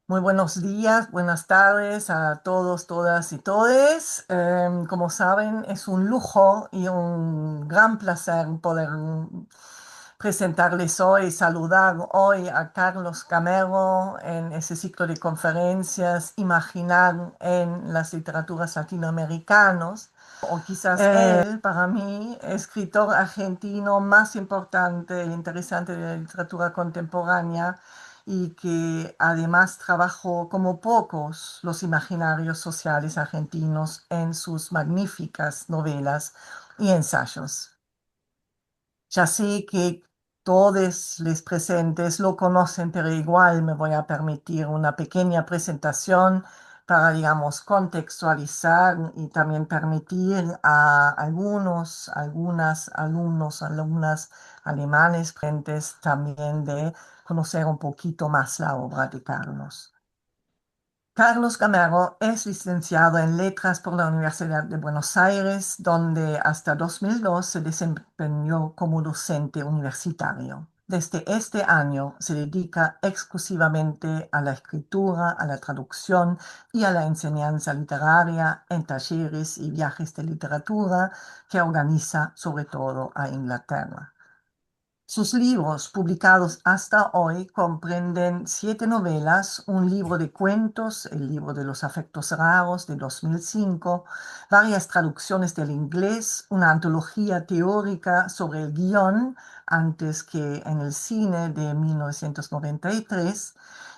Muy buenos días, buenas tardes a todos, todas y todes. Como saben, es un lujo y un gran placer poder presentarles hoy, saludar hoy a Carlos Camero en ese ciclo de conferencias, Imaginar en las literaturas latinoamericanas. O quizás él, para mí, escritor argentino más importante e interesante de la literatura contemporánea y que además trabajó como pocos los imaginarios sociales argentinos en sus magníficas novelas y ensayos. Ya sé que todos los presentes lo conocen, pero igual me voy a permitir una pequeña presentación para, digamos, contextualizar y también permitir a algunas alumnos, alumnas alemanes presentes también de conocer un poquito más la obra de Carlos. Carlos Gamero es licenciado en Letras por la Universidad de Buenos Aires, donde hasta 2002 se desempeñó como docente universitario. Desde este año se dedica exclusivamente a la escritura, a la traducción y a la enseñanza literaria en talleres y viajes de literatura que organiza sobre todo a Inglaterra. Sus libros publicados hasta hoy comprenden 7 novelas, un libro de cuentos, el libro de los afectos raros de 2005, varias traducciones del inglés, una antología teórica sobre el guión antes que en el cine de 1993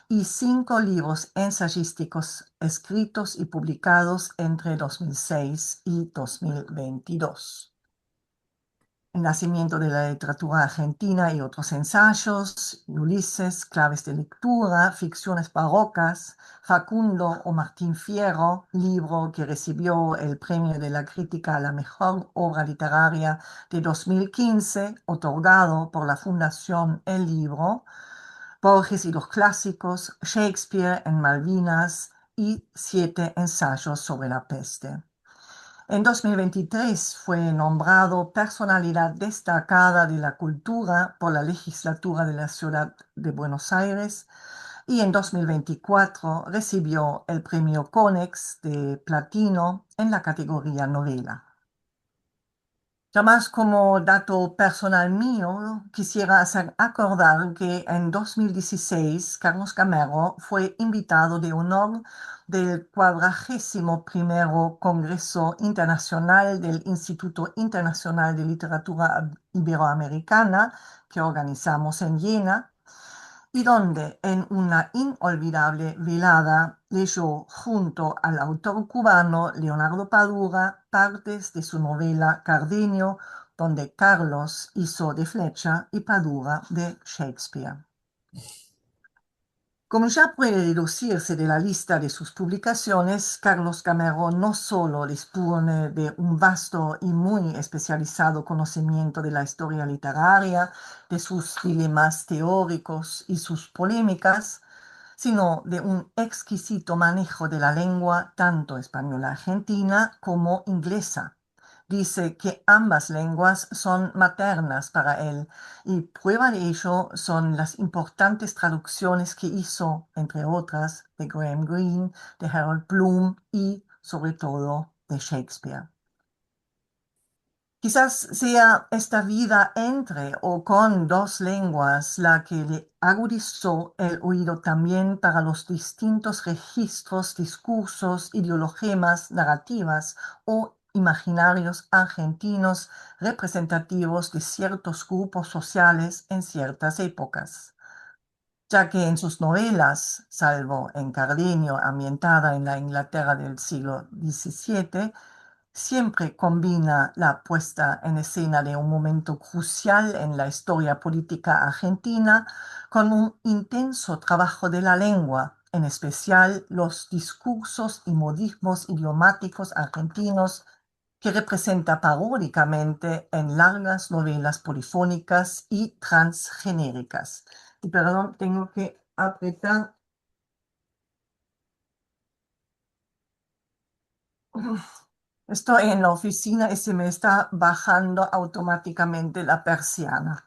y 5 libros ensayísticos escritos y publicados entre 2006 y 2022. El nacimiento de la literatura argentina y otros ensayos, Ulises, claves de lectura, ficciones barrocas, Facundo o Martín Fierro, libro que recibió el premio de la crítica a la mejor obra literaria de 2015, otorgado por la Fundación El Libro, Borges y los clásicos, Shakespeare en Malvinas y 7 ensayos sobre la peste. En 2023 fue nombrado Personalidad Destacada de la Cultura por la Legislatura de la Ciudad de Buenos Aires y en 2024 recibió el premio Conex de Platino en la categoría novela. Ya más como dato personal mío, quisiera hacer acordar que en 2016 Carlos Camero fue invitado de honor del 41º Congreso Internacional del Instituto Internacional de Literatura Iberoamericana que organizamos en Viena y donde en una inolvidable velada leyó junto al autor cubano Leonardo Padura partes de su novela Cardenio, donde Carlos hizo de Flecha y Padura de Shakespeare. Como ya puede deducirse de la lista de sus publicaciones, Carlos Camero no solo dispone de un vasto y muy especializado conocimiento de la historia literaria, de sus dilemas teóricos y sus polémicas, sino de un exquisito manejo de la lengua tanto española argentina como inglesa. Dice que ambas lenguas son maternas para él y prueba de ello son las importantes traducciones que hizo, entre otras, de Graham Greene, de Harold Bloom y, sobre todo, de Shakespeare. Quizás sea esta vida entre o con 2 lenguas la que le agudizó el oído también para los distintos registros, discursos, ideologemas, narrativas o imaginarios argentinos representativos de ciertos grupos sociales en ciertas épocas, ya que en sus novelas, salvo en Cardenio, ambientada en la Inglaterra del siglo XVII, siempre combina la puesta en escena de un momento crucial en la historia política argentina con un intenso trabajo de la lengua, en especial los discursos y modismos idiomáticos argentinos que representa paródicamente en largas novelas polifónicas y transgenéricas. Y perdón, tengo que apretar. Estoy en la oficina y se me está bajando automáticamente la persiana.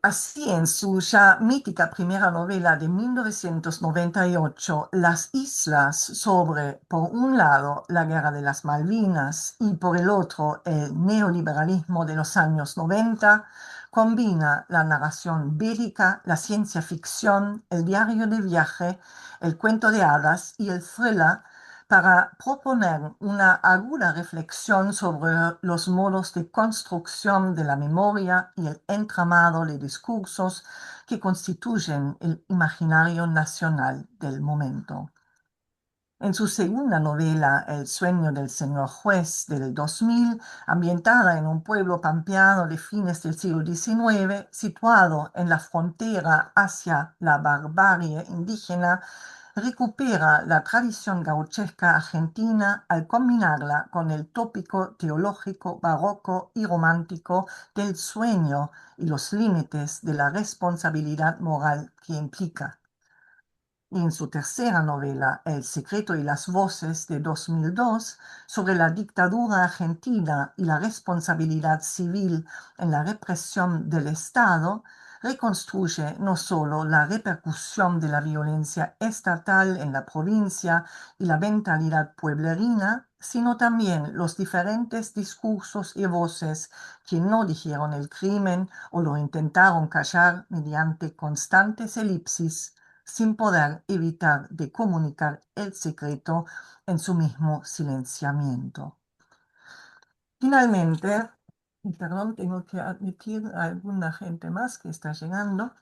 Así, en su ya mítica primera novela de 1998, Las Islas, sobre, por un lado, la Guerra de las Malvinas y por el otro, el neoliberalismo de los años 90, combina la narración bélica, la ciencia ficción, el diario de viaje, el cuento de hadas y el thriller para proponer una aguda reflexión sobre los modos de construcción de la memoria y el entramado de discursos que constituyen el imaginario nacional del momento. En su segunda novela, El sueño del señor juez del 2000, ambientada en un pueblo pampeano de fines del siglo XIX, situado en la frontera hacia la barbarie indígena, recupera la tradición gauchesca argentina al combinarla con el tópico teológico barroco y romántico del sueño y los límites de la responsabilidad moral que implica. Y en su tercera novela, El secreto y las voces de 2002, sobre la dictadura argentina y la responsabilidad civil en la represión del Estado, reconstruye no solo la repercusión de la violencia estatal en la provincia y la mentalidad pueblerina, sino también los diferentes discursos y voces que no dijeron el crimen o lo intentaron callar mediante constantes elipsis sin poder evitar de comunicar el secreto en su mismo silenciamiento. Finalmente, y perdón, tengo que admitir a alguna gente más que está llegando.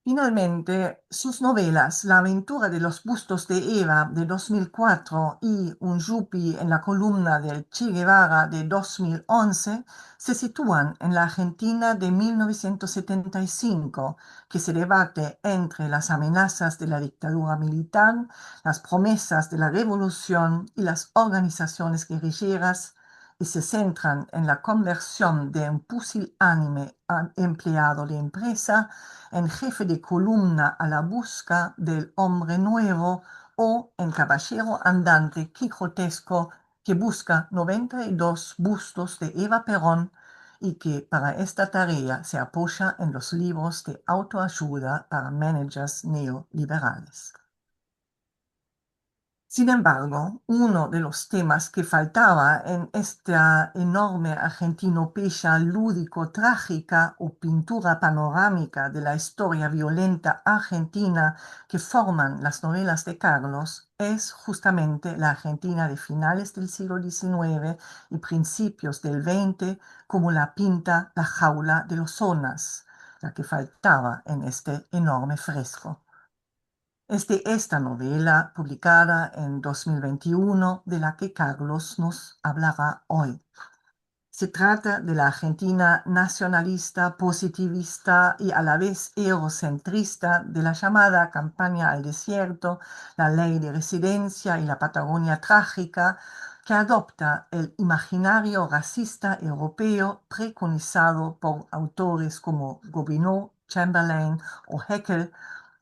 Finalmente, sus novelas La aventura de los bustos de Eva de 2004 y Un yuppie en la columna del Che Guevara de 2011 se sitúan en la Argentina de 1975, que se debate entre las amenazas de la dictadura militar, las promesas de la revolución y las organizaciones guerrilleras, y se centran en la conversión de un pusilánime empleado de empresa en jefe de columna a la busca del hombre nuevo o en caballero andante quijotesco que busca 92 bustos de Eva Perón y que para esta tarea se apoya en los libros de autoayuda para managers neoliberales. Sin embargo, uno de los temas que faltaba en esta enorme argentinopeya lúdico-trágica o pintura panorámica de la historia violenta argentina que forman las novelas de Carlos es justamente la Argentina de finales del siglo XIX y principios del XX, como la pinta La jaula de los zonas, la que faltaba en este enorme fresco. Es de esta novela, publicada en 2021, de la que Carlos nos hablará hoy. Se trata de la Argentina nacionalista, positivista y a la vez eurocentrista de la llamada campaña al desierto, la ley de residencia y la Patagonia trágica, que adopta el imaginario racista europeo preconizado por autores como Gobineau, Chamberlain o Haeckel,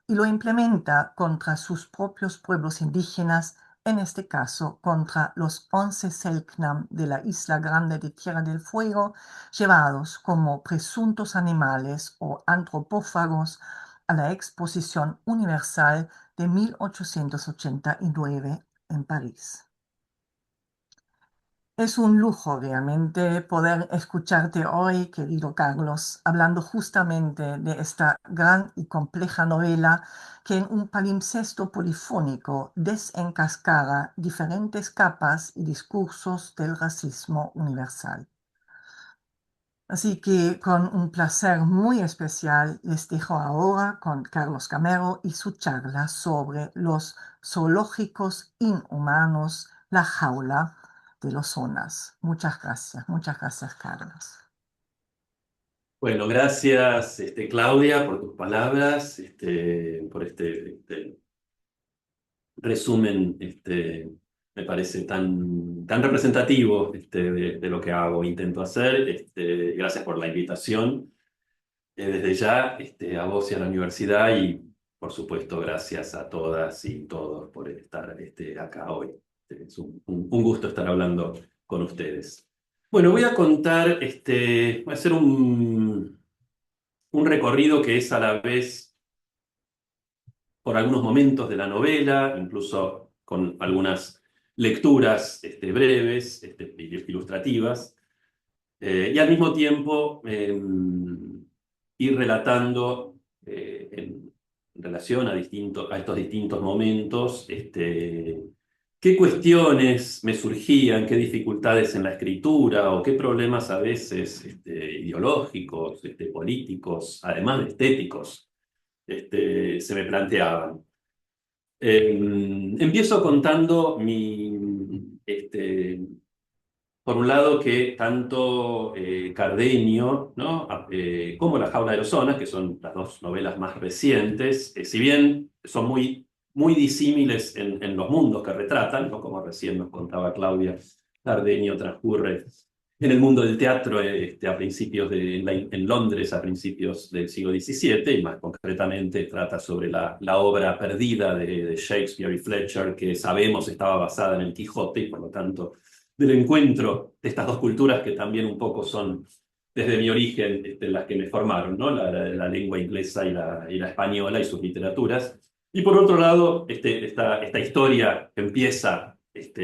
y lo implementa contra sus propios pueblos indígenas, en este caso contra los 11 Selknam de la Isla Grande de Tierra del Fuego, llevados como presuntos animales o antropófagos a la Exposición Universal de 1889 en París. Es un lujo realmente poder escucharte hoy, querido Carlos, hablando justamente de esta gran y compleja novela que en un palimpsesto polifónico desencascara diferentes capas y discursos del racismo universal. Así que con un placer muy especial les dejo ahora con Carlos Camero y su charla sobre los zoológicos inhumanos, la jaula de los zonas. Muchas gracias, Carlos. Bueno, gracias, Claudia, por tus palabras, por este resumen, me parece tan representativo, de lo que hago, intento hacer. Gracias por la invitación, desde ya, a vos y a la universidad y, por supuesto, gracias a todas y todos por estar, acá hoy. Es un gusto estar hablando con ustedes. Bueno, voy a contar, voy a hacer un recorrido que es a la vez por algunos momentos de la novela, incluso con algunas lecturas breves, ilustrativas, y al mismo tiempo ir relatando en relación a estos distintos momentos, qué cuestiones me surgían, qué dificultades en la escritura o qué problemas a veces ideológicos, políticos, además de estéticos, se me planteaban. Empiezo contando por un lado, que tanto Cardenio, ¿no? Como La jaula de los Ozonas, que son las dos novelas más recientes, si bien son muy disímiles en los mundos que retratan, ¿no? Como recién nos contaba Claudia, Cardenio transcurre en el mundo del teatro a principios en Londres a principios del siglo XVII, y más concretamente trata sobre la obra perdida de Shakespeare y Fletcher, que sabemos estaba basada en el Quijote, y por lo tanto del encuentro de estas dos culturas que también un poco son, desde mi origen, las que me formaron, ¿no? La lengua inglesa y la española y sus literaturas. Y por otro lado, esta historia que empieza,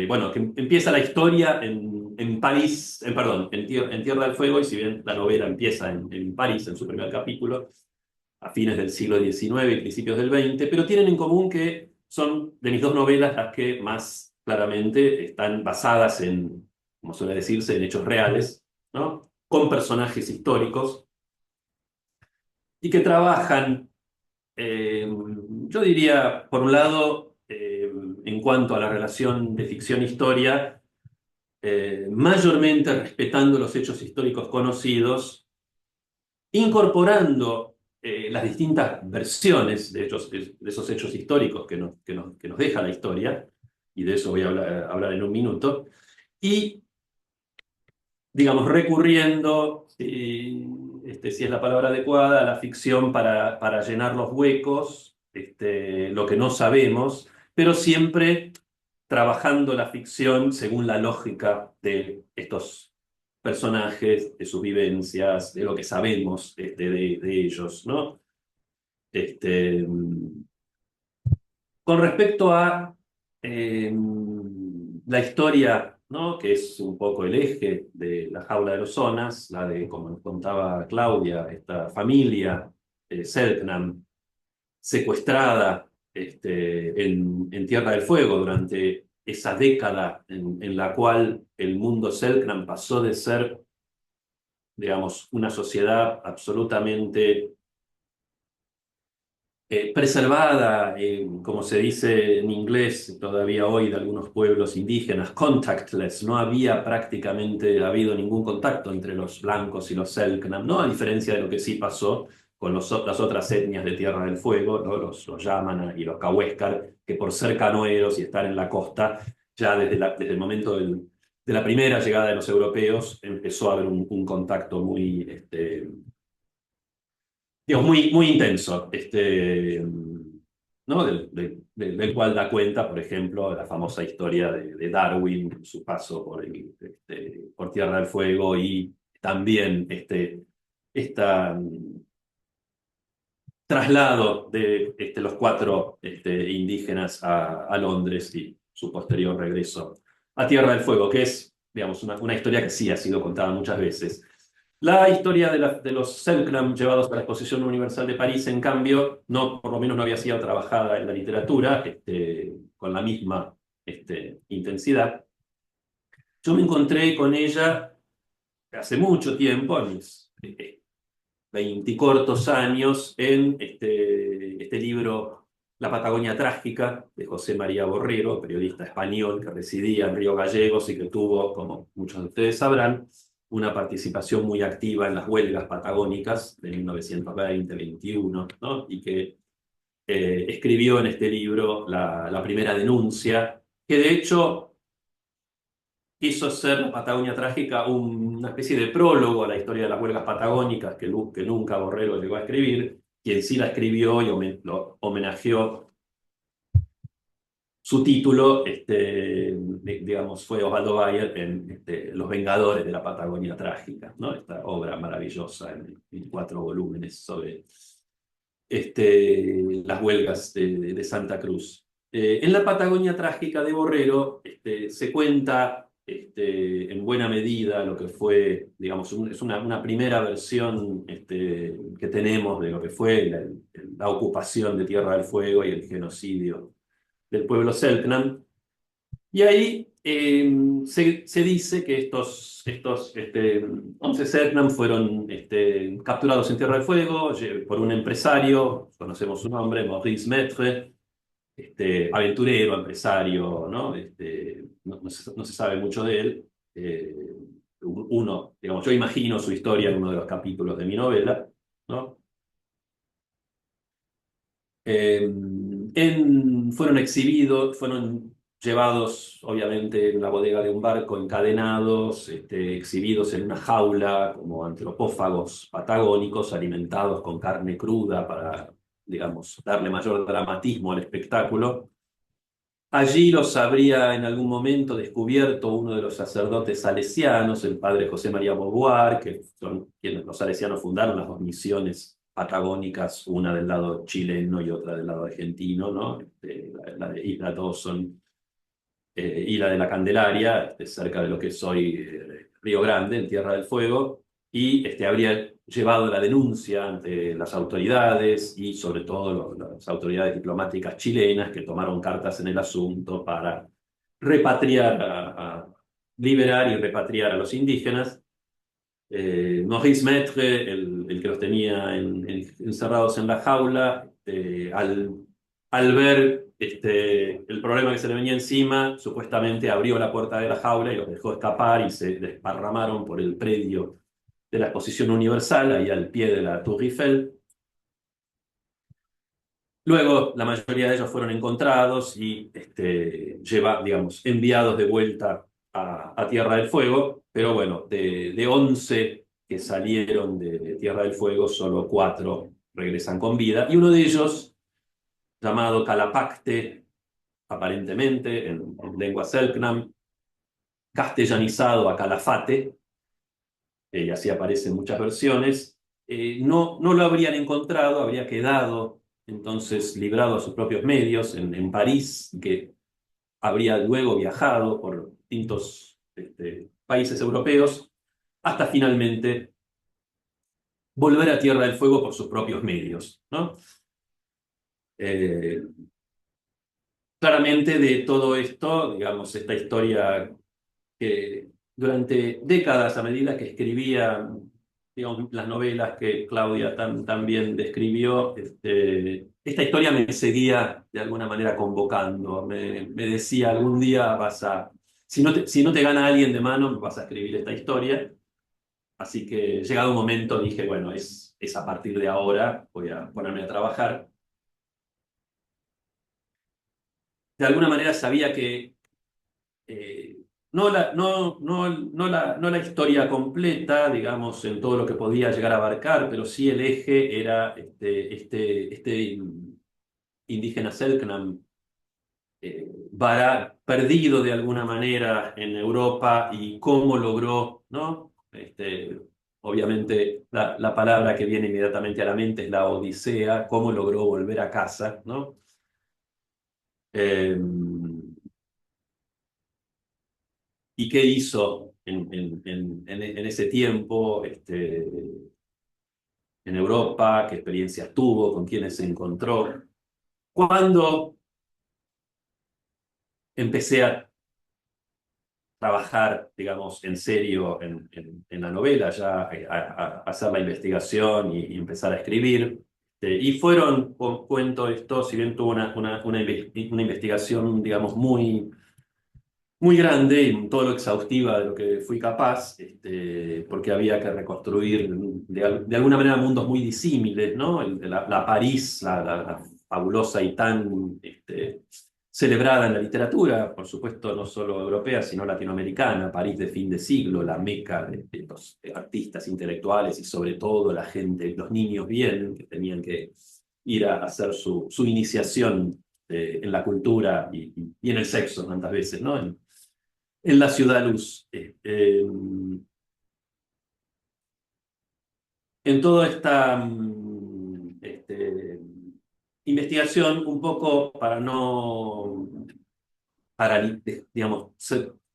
bueno, que empieza la historia en París, perdón, en Tierra del Fuego, y si bien la novela empieza en París, en su primer capítulo, a fines del siglo XIX y principios del XX, pero tienen en común que son de mis dos novelas las que más claramente están basadas en, como suele decirse, en hechos reales, ¿no? Con personajes históricos y que trabajan, yo diría, por un lado, en cuanto a la relación de ficción-historia, mayormente respetando los hechos históricos conocidos, incorporando las distintas versiones de esos hechos históricos que nos deja la historia, y de eso voy a hablar en un minuto, y, digamos, recurriendo, si es la palabra adecuada, a la ficción para llenar los huecos, lo que no sabemos, pero siempre trabajando la ficción según la lógica de estos personajes, de sus vivencias, de lo que sabemos de ellos, ¿no? Este, con respecto a eh, la historia, ¿no? Que es un poco el eje de La jaula de los Ozonas, la de, como nos contaba Claudia, esta familia Selknam secuestrada en Tierra del Fuego durante esa década en la cual el mundo Selknam pasó de ser, digamos, una sociedad absolutamente preservada, como se dice en inglés todavía hoy de algunos pueblos indígenas, contactless. No había prácticamente habido ningún contacto entre los blancos y los Selknam, ¿no? A diferencia de lo que sí pasó con las otras etnias de Tierra del Fuego, ¿no? Los Yamana y los Cahuéscar, que por ser canoeros y estar en la costa, ya desde el momento de la primera llegada de los europeos, empezó a haber un contacto muy, digamos, muy intenso, ¿no? Del cual da cuenta, por ejemplo, la famosa historia de Darwin, su paso por Tierra del Fuego, y también esta traslado de los cuatro indígenas a Londres y su posterior regreso a Tierra del Fuego, que es, digamos, una historia que sí ha sido contada muchas veces. La historia de los Selknam llevados a la Exposición Universal de París, en cambio, no, por lo menos no había sido trabajada en la literatura con la misma intensidad. Yo me encontré con ella hace mucho tiempo, a mis 20 cortos años, en este libro La Patagonia Trágica, de José María Borrero, periodista español que residía en Río Gallegos y que tuvo, como muchos de ustedes sabrán, una participación muy activa en las huelgas patagónicas de 1920-21, ¿no? Y que escribió en este libro la primera denuncia, que de hecho quiso ser La Patagonia Trágica una especie de prólogo a la historia de las huelgas patagónicas que nunca Borrero llegó a escribir. Quien sí la escribió y lo homenajeó su título, digamos, fue Osvaldo Bayer en Los Vengadores de la Patagonia Trágica, ¿no? Esta obra maravillosa en 4 volúmenes sobre las huelgas de Santa Cruz. En la Patagonia Trágica de Borrero se cuenta en buena medida lo que fue, digamos, es una primera versión que tenemos de lo que fue la ocupación de Tierra del Fuego y el genocidio del pueblo Selknam. Y ahí se dice que estos 11 Selknam fueron capturados en Tierra del Fuego por un empresario, conocemos su nombre, Maurice Maitre, aventurero, empresario, ¿no? No se sabe mucho de él. Uno, digamos, yo imagino su historia en uno de los capítulos de mi novela, ¿no? Fueron exhibidos, fueron llevados, obviamente, en la bodega de un barco, encadenados, exhibidos en una jaula como antropófagos patagónicos, alimentados con carne cruda para, digamos, darle mayor dramatismo al espectáculo. Allí los habría en algún momento descubierto uno de los sacerdotes salesianos, el padre José María Beauvoir, que son quienes los salesianos fundaron las 2 misiones patagónicas, una del lado chileno y otra del lado argentino, ¿no? La de Isla Dawson y la de la Candelaria, cerca de lo que es hoy Río Grande, en Tierra del Fuego, y habría llevado la denuncia ante las autoridades y sobre todo las autoridades diplomáticas chilenas que tomaron cartas en el asunto para repatriar, liberar y repatriar a los indígenas. Maurice Maitre, el que los tenía encerrados en la jaula, al ver el problema que se le venía encima, supuestamente abrió la puerta de la jaula y los dejó escapar y se desparramaron por el predio de la Exposición Universal, ahí al pie de la Tour Eiffel. Luego, la mayoría de ellos fueron encontrados y digamos, enviados de vuelta a Tierra del Fuego, pero bueno, de 11 que salieron de Tierra del Fuego, solo 4 regresan con vida, y uno de ellos, llamado Calapacte, aparentemente, en lengua selknam, castellanizado a Calafate, y así aparece en muchas versiones, no lo habrían encontrado, habría quedado entonces librado a sus propios medios en París, que habría luego viajado por distintos países europeos, hasta finalmente volver a Tierra del Fuego por sus propios medios, ¿no? Eh, Claramente de todo esto, digamos, esta historia que durante décadas, a medida que escribía, digamos, las novelas que Claudia tan bien describió, esta historia me seguía de alguna manera convocando. Me decía, algún día si no te gana alguien de mano, vas a escribir esta historia. Así que llegado un momento dije, bueno, es a partir de ahora, voy a ponerme a trabajar. De alguna manera sabía que no la historia completa, digamos, en todo lo que podía llegar a abarcar, pero sí el eje era este indígena Selknam, perdido de alguna manera en Europa y cómo logró, ¿no? Obviamente la palabra que viene inmediatamente a la mente es la Odisea, cómo logró volver a casa, ¿no? Eh, ¿Y qué hizo en ese tiempo en Europa? ¿Qué experiencias tuvo? ¿Con quiénes se encontró? Cuando empecé a trabajar, digamos, en serio en la novela, ya a hacer la investigación y empezar a escribir. Y cuento esto, si bien tuvo una investigación, digamos, muy grande y todo lo exhaustiva de lo que fui capaz, porque había que reconstruir de alguna manera mundos muy disímiles, ¿no? La París, la fabulosa y tan celebrada en la literatura, por supuesto no solo europea, sino latinoamericana, París de fin de siglo, la meca de los artistas intelectuales y sobre todo la gente, los niños bien, que tenían que ir a hacer su iniciación en la cultura y en el sexo tantas veces, ¿no? En la ciudad luz. En toda esta investigación, un poco para no digamos,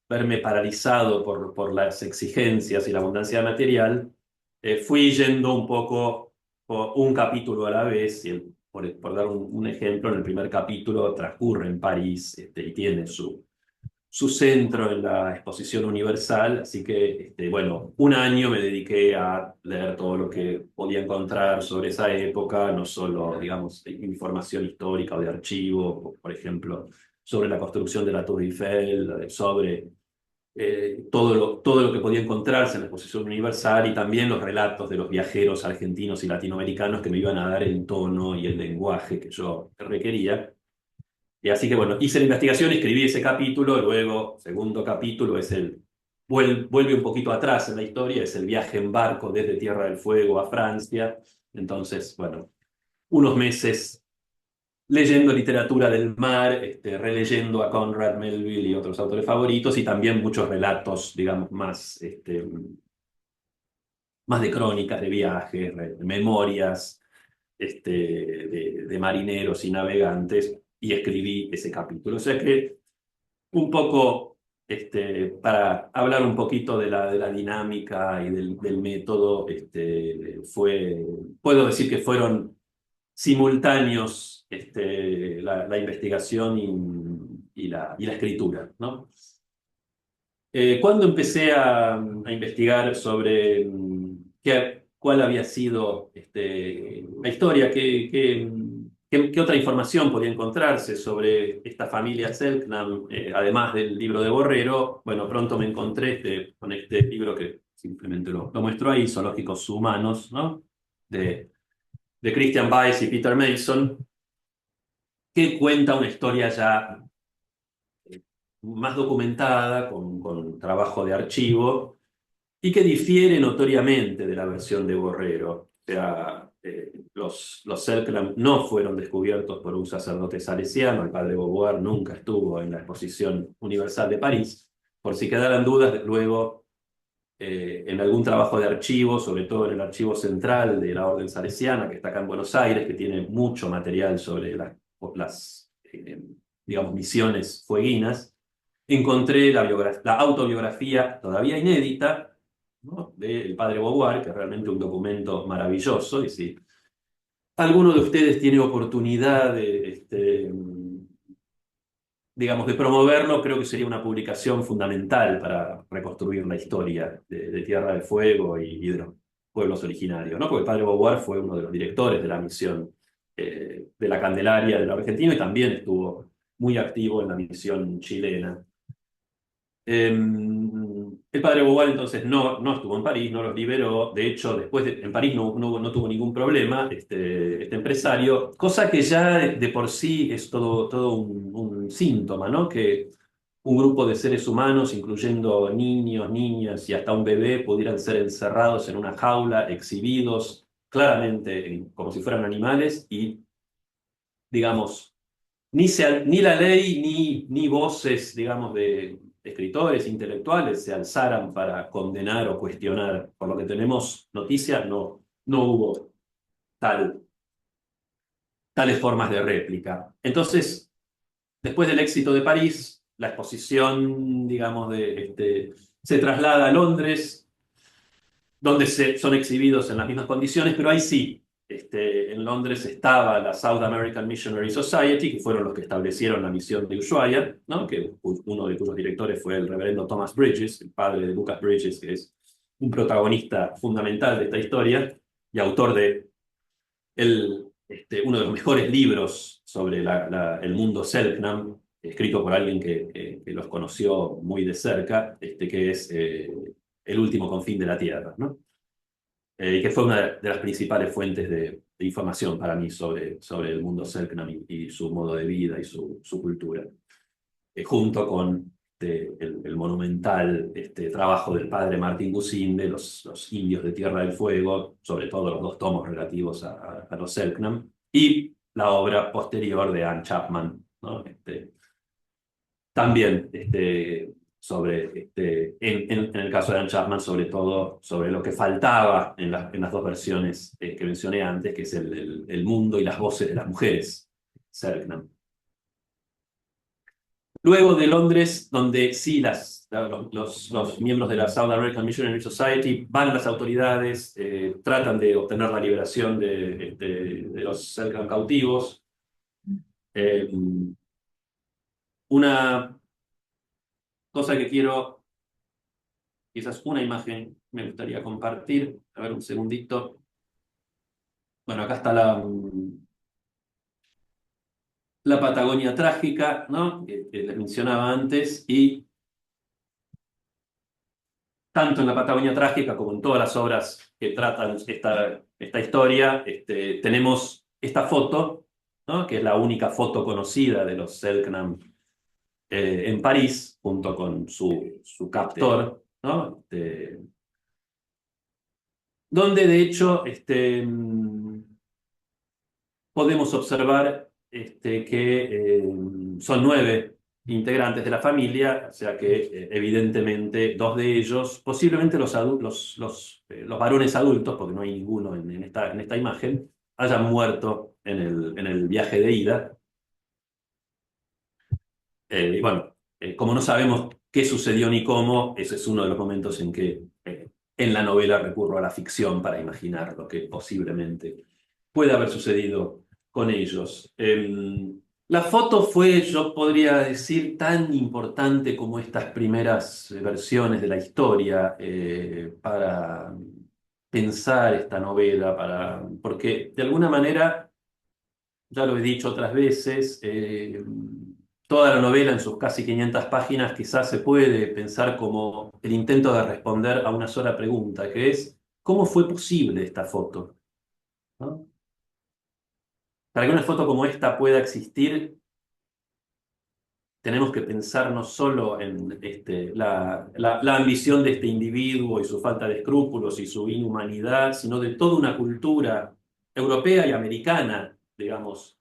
verme paralizado por las exigencias y la abundancia de material, fui yendo un poco por un capítulo a la vez, por dar un ejemplo, en el primer capítulo transcurre en París, y tiene su centro en la Exposición Universal, así que, bueno, un año me dediqué a leer todo lo que podía encontrar sobre esa época, no solo, digamos, información histórica o de archivo, por ejemplo, sobre la construcción de la Tour Eiffel, sobre todo lo que podía encontrarse en la Exposición Universal y también los relatos de los viajeros argentinos y latinoamericanos que me iban a dar el tono y el lenguaje que yo requería. Y así que bueno, hice la investigación, escribí ese capítulo, luego, segundo capítulo, vuelve un poquito atrás en la historia, es el viaje en barco desde Tierra del Fuego a Francia. Entonces, bueno, unos meses leyendo literatura del mar, releyendo a Conrad Melville y otros autores favoritos, y también muchos relatos, digamos, más de crónicas de viajes, de memorias, de marineros y navegantes, y escribí ese capítulo. O sea que un poco, para hablar un poquito de la dinámica y del método, puedo decir que fueron simultáneos, la investigación y la escritura, ¿no? Cuando empecé a investigar sobre cuál había sido, la historia, qué otra información podía encontrarse sobre esta familia Selknam, además del libro de Borrero, bueno, pronto me encontré con este libro que simplemente lo muestro ahí, Zoológicos Humanos, ¿no? De Christian Weiss y Peter Mason, que cuenta una historia ya más documentada, con trabajo de archivo, y que difiere notoriamente de la versión de Borrero. O sea, los Selknam no fueron descubiertos por un sacerdote salesiano, el padre Beauvoir nunca estuvo en la Exposición Universal de París. Por si quedaran dudas, luego en algún trabajo de archivo, sobre todo en el archivo central de la Orden Salesiana, que está acá en Buenos Aires, que tiene mucho material sobre las digamos, misiones fueguinas, encontré la autobiografía todavía inédita, ¿no? Del padre Beauvoir, que es realmente un documento maravilloso, y si alguno de ustedes tiene oportunidad digamos, de promoverlo, creo que sería una publicación fundamental para reconstruir la historia de Tierra del Fuego y de los pueblos originarios, ¿no? Porque el padre Beauvoir fue uno de los directores de la misión de la Candelaria del Argentino y también estuvo muy activo en la misión chilena. El padre Beauvoir entonces no estuvo en París, no los liberó. De hecho, en París no tuvo ningún problema este empresario, cosa que ya de por sí es todo un síntoma, ¿no? Que un grupo de seres humanos, incluyendo niños, niñas y hasta un bebé, pudieran ser encerrados en una jaula, exhibidos claramente como si fueran animales y, digamos, ni la ley ni voces, digamos, de escritores, intelectuales se alzaran para condenar o cuestionar. Por lo que tenemos noticias, no hubo tales formas de réplica. Entonces, después del éxito de París, la exposición, digamos, se traslada a Londres, donde son exhibidos en las mismas condiciones, pero ahí sí, en Londres estaba la South American Missionary Society, que fueron los que establecieron la misión de Ushuaia, ¿no? Que uno de cuyos directores fue el reverendo Thomas Bridges, el padre de Lucas Bridges, que es un protagonista fundamental de esta historia y autor de uno de los mejores libros sobre el mundo Selknam, escrito por alguien que los conoció muy de cerca, que es El último confín de la Tierra, ¿no? Y que fue una de las principales fuentes de información para mí sobre el mundo Selknam y su modo de vida y su cultura, junto con el monumental trabajo del padre Martín Gusín de los indios de Tierra del Fuego, sobre todo los dos tomos relativos a los Selknam, y la obra posterior de Anne Chapman, ¿no? También en el caso de Anne Chapman, sobre todo sobre lo que faltaba en las dos versiones que mencioné antes, que es el mundo y las voces de las mujeres, Selknam. Luego de Londres, donde sí los miembros de la South American Missionary Society van a las autoridades, tratan de obtener la liberación de los Selknam cautivos. Eh, una cosa que quiero, quizás una imagen me gustaría compartir. A ver, un segundito. Bueno, acá está la Patagonia trágica, ¿no? Que les mencionaba antes, y tanto en la Patagonia trágica como en todas las obras que tratan esta historia, tenemos esta foto, ¿no? Que es la única foto conocida de los Selknam en París, junto con su captor, ¿no? Donde de hecho podemos observar que son 9 integrantes de la familia, o sea que evidentemente 2 de ellos, posiblemente los varones adultos, porque no hay ninguno en esta imagen, hayan muerto en el viaje de ida. Y bueno, como no sabemos qué sucedió ni cómo, ese es uno de los momentos en que en la novela recurro a la ficción para imaginar lo que posiblemente puede haber sucedido con ellos. La foto fue, yo podría decir, tan importante como estas primeras versiones de la historia para pensar esta novela, porque de alguna manera, ya lo he dicho otras veces, toda la novela en sus casi 500 páginas quizás se puede pensar como el intento de responder a una sola pregunta, que es, ¿cómo fue posible esta foto? ¿No? Para que una foto como esta pueda existir, tenemos que pensar no solo en la ambición de este individuo y su falta de escrúpulos y su inhumanidad, sino de toda una cultura europea y americana, digamos,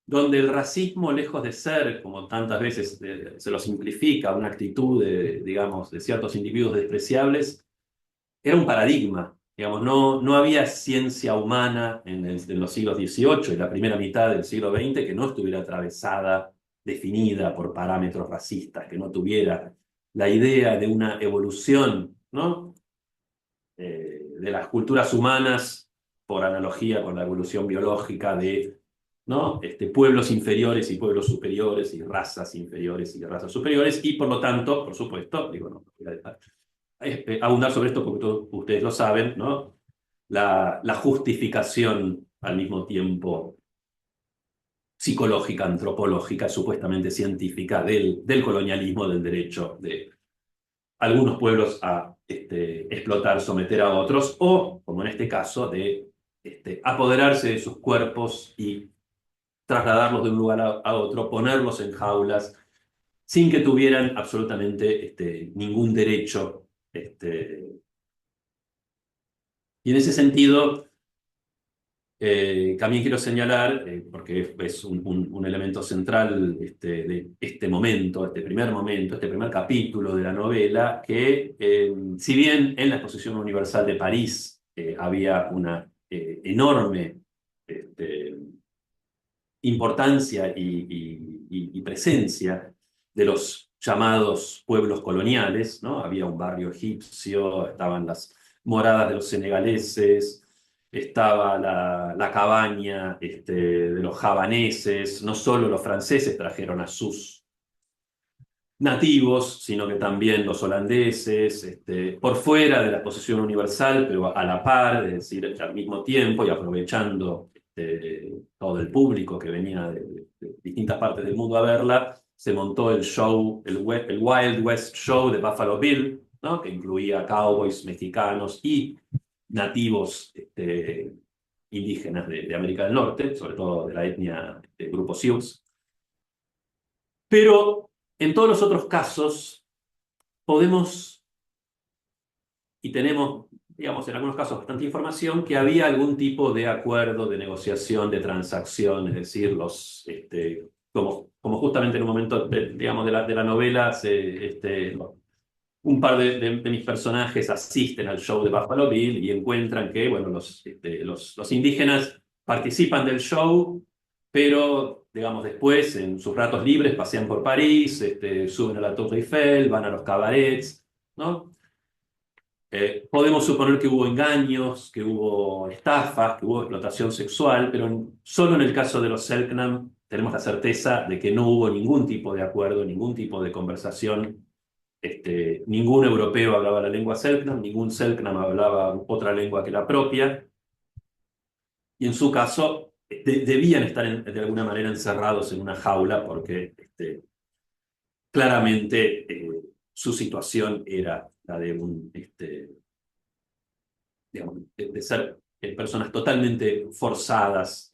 donde el racismo, lejos de ser, como tantas veces se lo simplifica, una actitud digamos, de ciertos individuos despreciables, era un paradigma. Digamos, no había ciencia humana en los siglos XVIII y la primera mitad del siglo XX que no estuviera atravesada, definida por parámetros racistas, que no tuviera la idea de una evolución, ¿no? De las culturas humanas, por analogía con la evolución biológica de, ¿no? Pueblos inferiores y pueblos superiores y razas inferiores y razas superiores, y por lo tanto, por supuesto, digo, no voy a dejar, abundar sobre esto porque todos ustedes lo saben, ¿no? La justificación al mismo tiempo psicológica, antropológica, supuestamente científica del colonialismo, del derecho de algunos pueblos a explotar, someter a otros, o, como en este caso, de apoderarse de sus cuerpos y trasladarlos de un lugar a otro, ponerlos en jaulas, sin que tuvieran absolutamente ningún derecho. Y en ese sentido, también quiero señalar, porque es un elemento central de este momento, este primer momento, este primer capítulo de la novela, que si bien en la Exposición Universal de París había una enorme este, importancia y presencia de los llamados pueblos coloniales, ¿no? Había un barrio egipcio, estaban las moradas de los senegaleses, estaba la cabaña de los javaneses, no solo los franceses trajeron a sus nativos, sino que también los holandeses, por fuera de la exposición universal, pero a la par, es decir, al mismo tiempo y aprovechando todo el público que venía de distintas partes del mundo a verla, se montó el show, el Wild West Show de Buffalo Bill, ¿no? Que incluía cowboys mexicanos y nativos indígenas de América del Norte, sobre todo de la etnia de grupo Sioux. Pero en todos los otros casos podemos y tenemos, digamos, en algunos casos bastante información que había algún tipo de acuerdo, de negociación, de transacción, es decir, como justamente en un momento, digamos, de la novela, un par de mis personajes asisten al show de Buffalo Bill y encuentran que, bueno, los indígenas participan del show, pero, digamos, después, en sus ratos libres, pasean por París, suben a la Torre Eiffel, van a los cabarets, ¿no? Podemos suponer que hubo engaños, que hubo estafas, que hubo explotación sexual, pero solo en el caso de los Selknam tenemos la certeza de que no hubo ningún tipo de acuerdo, ningún tipo de conversación. Ningún europeo hablaba la lengua Selknam, ningún Selknam hablaba otra lengua que la propia, y en su caso debían estar de alguna manera encerrados en una jaula porque claramente su situación era la de digamos, de ser personas totalmente forzadas,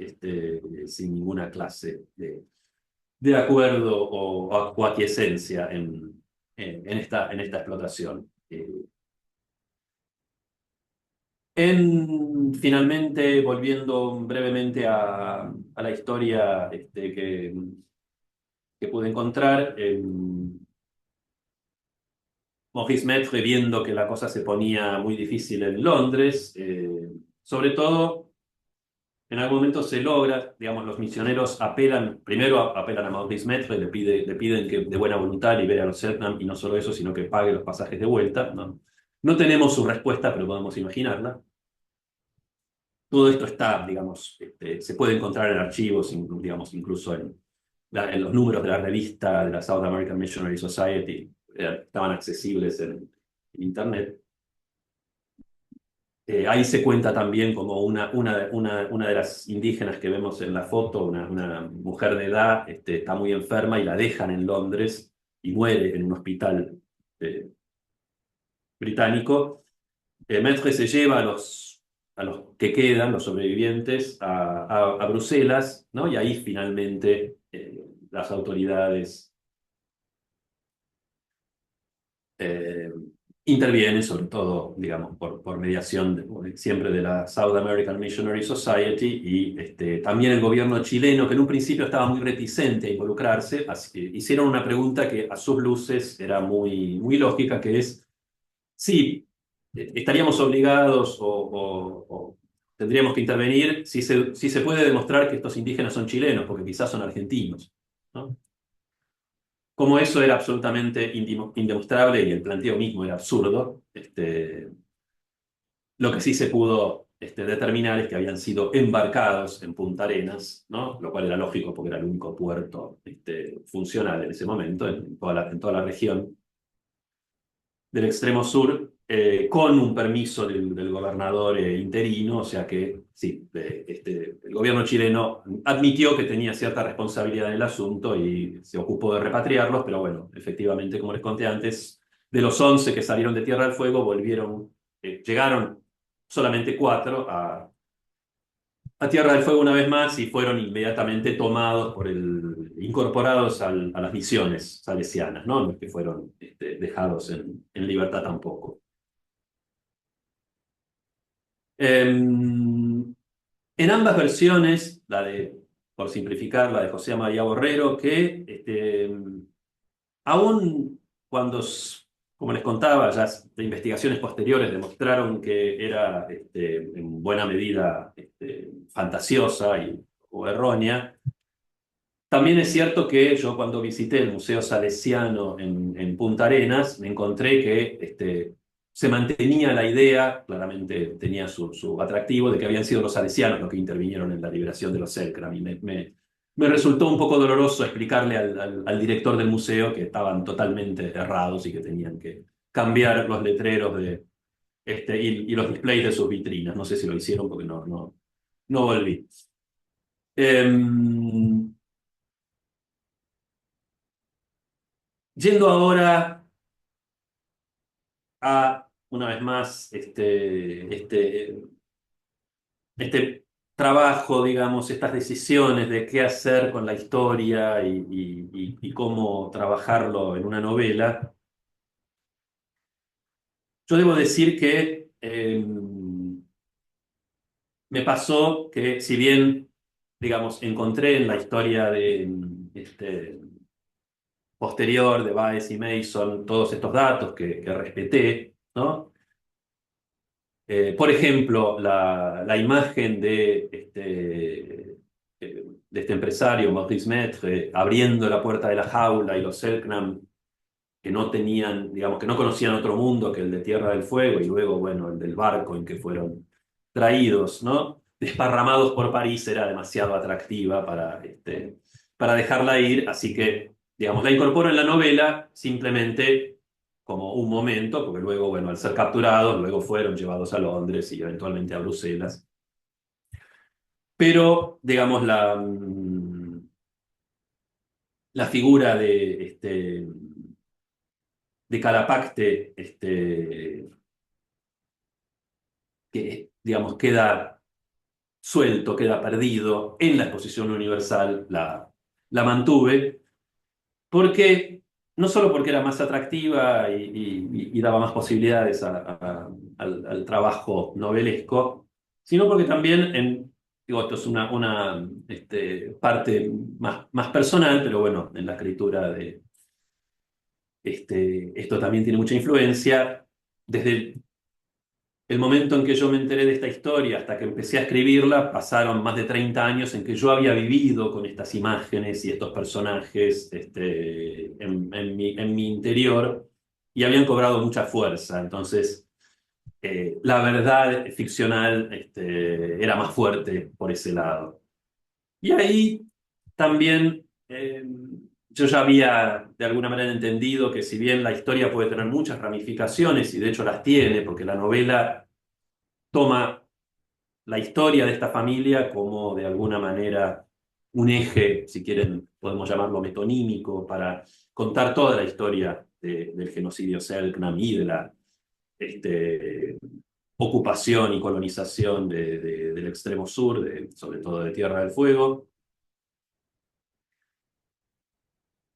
sin ninguna clase de acuerdo o aquiescencia en esta explotación. Finalmente, volviendo brevemente a la historia que pude encontrar, Maurice Maitre, viendo que la cosa se ponía muy difícil en Londres, sobre todo, en algún momento se logra, digamos, los misioneros primero apelan a Maurice Maitre, le piden que de buena voluntad libere a los Selknam, y no solo eso, sino que pague los pasajes de vuelta, ¿no? No tenemos su respuesta, pero podemos imaginarla. Todo esto está, digamos, se puede encontrar en archivos, digamos, incluso en los números de la revista de la South American Missionary Society, estaban accesibles en Internet. Ahí se cuenta también como una de las indígenas que vemos en la foto, una mujer de edad, está muy enferma y la dejan en Londres y muere en un hospital británico. Mestre se lleva a los que quedan, los sobrevivientes, a Bruselas, ¿no? Y ahí finalmente las autoridades eh, intervienen, sobre todo, digamos, por mediación siempre de la South American Missionary Society y también el gobierno chileno, que en un principio estaba muy reticente a involucrarse, así que hicieron una pregunta que a sus luces era muy lógica, que es: sí, estaríamos obligados o tendríamos que intervenir si se puede demostrar que estos indígenas son chilenos, porque quizás son argentinos, ¿no? Como eso era absolutamente indemostrable y el planteo mismo era absurdo, lo que sí se pudo determinar es que habían sido embarcados en Punta Arenas, ¿no? Lo cual era lógico porque era el único puerto funcional en ese momento en toda la región del extremo sur, con un permiso del gobernador interino, o sea que sí, el gobierno chileno admitió que tenía cierta responsabilidad en el asunto y se ocupó de repatriarlos, pero bueno, efectivamente, como les conté antes, de los 11 que salieron de Tierra del Fuego, llegaron solamente 4 a Tierra del Fuego una vez más y fueron inmediatamente tomados incorporados a las misiones salesianas, ¿no? No es que fueron dejados en libertad tampoco. En ambas versiones, por simplificar, la de José María Borrero, que aún cuando, como les contaba, ya de investigaciones posteriores demostraron que era en buena medida fantasiosa o errónea. También es cierto que yo, cuando visité el Museo Salesiano en Punta Arenas, me encontré que se mantenía la idea, claramente tenía su atractivo, de que habían sido los salesianos los que intervinieron en la liberación de los Selknam. Y me resultó un poco doloroso explicarle al director del museo que estaban totalmente errados y que tenían que cambiar los letreros y los displays de sus vitrinas. No sé si lo hicieron porque no volví. Em, Yendo ahora una vez más, este trabajo, digamos, estas decisiones de qué hacer con la historia y cómo trabajarlo en una novela, yo debo decir que me pasó que, si bien digamos, encontré en la historia posterior de Baez y Mason todos estos datos que respeté, ¿no? Por ejemplo, la imagen de este empresario, Maurice Maitre, abriendo la puerta de la jaula y los Selknam que no tenían, digamos, que no conocían otro mundo que el de Tierra del Fuego y luego, bueno, el del barco en que fueron traídos, ¿no? Desparramados por París era demasiado atractiva para dejarla ir, así que, digamos, la incorporo en la novela simplemente como un momento, porque luego, bueno, al ser capturados, luego fueron llevados a Londres y eventualmente a Bruselas. Pero, digamos, la figura de Calapacte, que, digamos, queda suelto, queda perdido en la exposición universal, la mantuve, porque no solo porque era más atractiva y daba más posibilidades al trabajo novelesco, sino porque también, digo, esto es una parte más personal, pero bueno, en la escritura esto también tiene mucha influencia. Desde el momento en que yo me enteré de esta historia hasta que empecé a escribirla, pasaron más de 30 años en que yo había vivido con estas imágenes y estos personajes en mi interior y habían cobrado mucha fuerza. Entonces, la verdad ficcional era más fuerte por ese lado. Y ahí también yo ya había de alguna manera entendido que si bien la historia puede tener muchas ramificaciones, y de hecho las tiene, porque la novela toma la historia de esta familia como de alguna manera un eje, si quieren, podemos llamarlo metonímico, para contar toda la historia del genocidio Selknam y de la ocupación y colonización del extremo sur, sobre todo de Tierra del Fuego.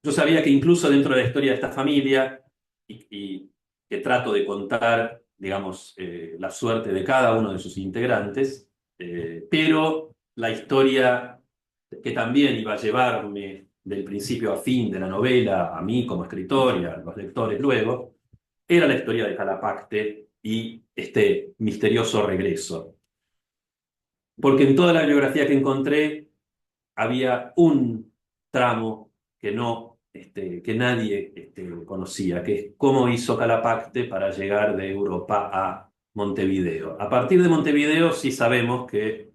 Yo sabía que incluso dentro de la historia de esta familia, y que trato de contar, digamos, la suerte de cada uno de sus integrantes, pero la historia que también iba a llevarme del principio a fin de la novela, a mí como escritor y a los lectores luego, era la historia de Calapacte y este misterioso regreso. Porque en toda la bibliografía que encontré había un tramo que nadie conocía, que es cómo hizo Calapacte para llegar de Europa a Montevideo. A partir de Montevideo sí sabemos que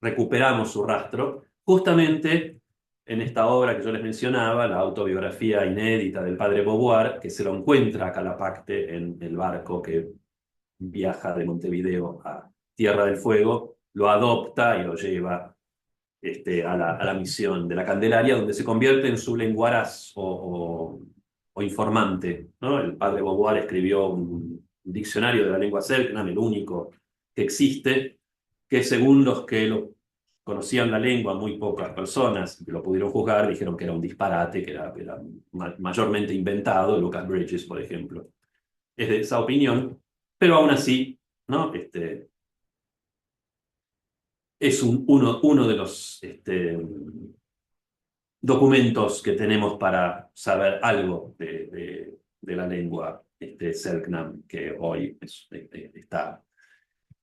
recuperamos su rastro, justamente en esta obra que yo les mencionaba, la autobiografía inédita del padre Beauvoir, que se lo encuentra a Calapacte en el barco que viaja de Montevideo a Tierra del Fuego, lo adopta y lo lleva a la misión de la Candelaria, donde se convierte en su lenguaraz o informante, ¿no? El padre Beauvoir escribió un diccionario de la lengua Selknam, el único que existe, que según los que lo conocían la lengua, muy pocas personas que lo pudieron juzgar, dijeron que era un disparate, que era mayormente inventado. Lucas Bridges, por ejemplo, es de esa opinión, pero aún así, ¿no? Es uno de los documentos que tenemos para saber algo de la lengua Selknam, que hoy está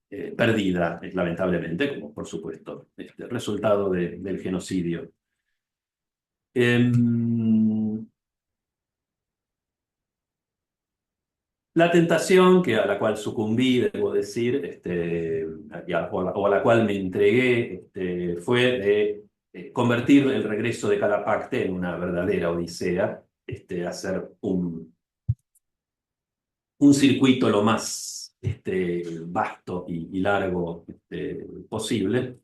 perdida, lamentablemente, como por supuesto, resultado del genocidio. La tentación a la cual sucumbí, debo decir, o a la cual me entregué, fue de convertir el regreso de Calapacte en una verdadera odisea, hacer un circuito lo más vasto y largo posible.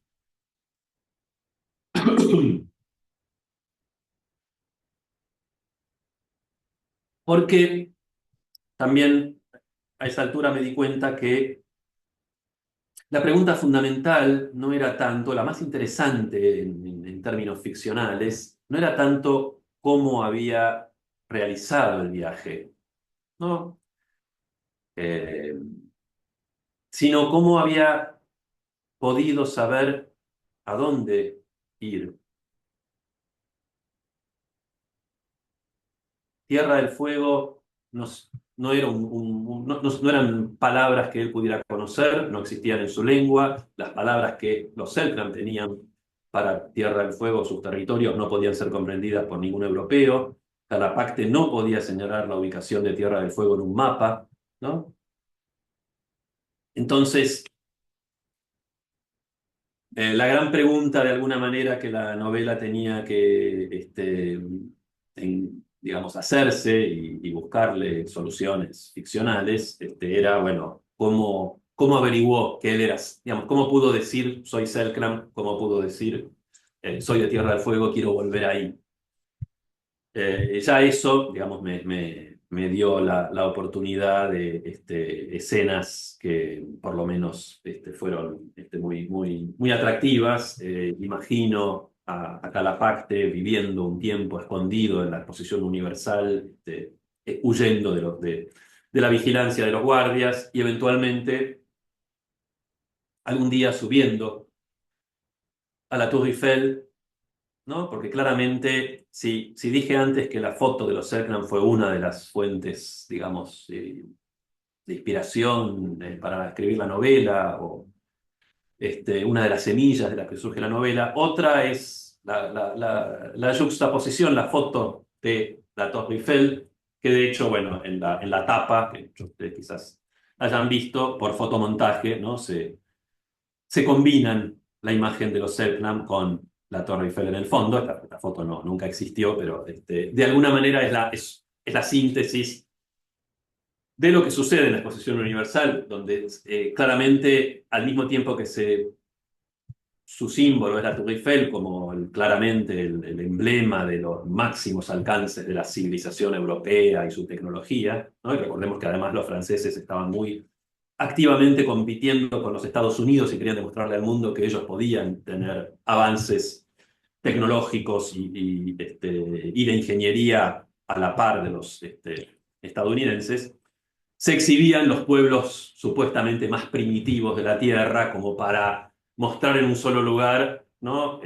Porque también a esa altura me di cuenta que la pregunta fundamental no era tanto, la más interesante en términos ficcionales, no era tanto cómo había realizado el viaje, ¿no? Eh, sino cómo había podido saber a dónde ir. Tierra del Fuego no, no, era no eran palabras que él pudiera conocer, no existían en su lengua. Las palabras que los Selknam tenían para Tierra del Fuego, sus territorios, no podían ser comprendidas por ningún europeo. Calapacte no podía señalar la ubicación de Tierra del Fuego en un mapa, ¿no? Entonces, la gran pregunta, de alguna manera, que la novela tenía que, digamos, hacerse y buscarle soluciones ficcionales, era, bueno, cómo averiguó que él era, digamos, cómo pudo decir soy Selknam, cómo pudo decir soy de Tierra del Fuego, quiero volver ahí. Ya eso, digamos, me dio la oportunidad de escenas que por lo menos fueron muy atractivas. Imagino a Calapacte viviendo un tiempo escondido en la exposición universal, huyendo de la vigilancia de los guardias y eventualmente algún día subiendo a la Tour Eiffel, ¿no? Porque claramente, si dije antes que la foto de los Selknam fue una de las fuentes, digamos, de inspiración para escribir la novela, o una de las semillas de las que surge la novela, otra es la juxtaposición, la foto de la Torre Eiffel, que de hecho, bueno, en la tapa, que ustedes quizás hayan visto por fotomontaje, ¿no? Se combinan la imagen de los Selknam con la Torre Eiffel en el fondo. Esta foto nunca existió, pero de alguna manera es la síntesis de lo que sucede en la exposición universal, donde claramente, al mismo tiempo que su símbolo es la Torre Eiffel, como claramente el emblema de los máximos alcances de la civilización europea y su tecnología, ¿no? Y recordemos que además los franceses estaban muy activamente compitiendo con los Estados Unidos y querían demostrarle al mundo que ellos podían tener avances tecnológicos y de ingeniería a la par de los estadounidenses. Se exhibían los pueblos supuestamente más primitivos de la Tierra como para mostrar en un solo lugar, ¿no?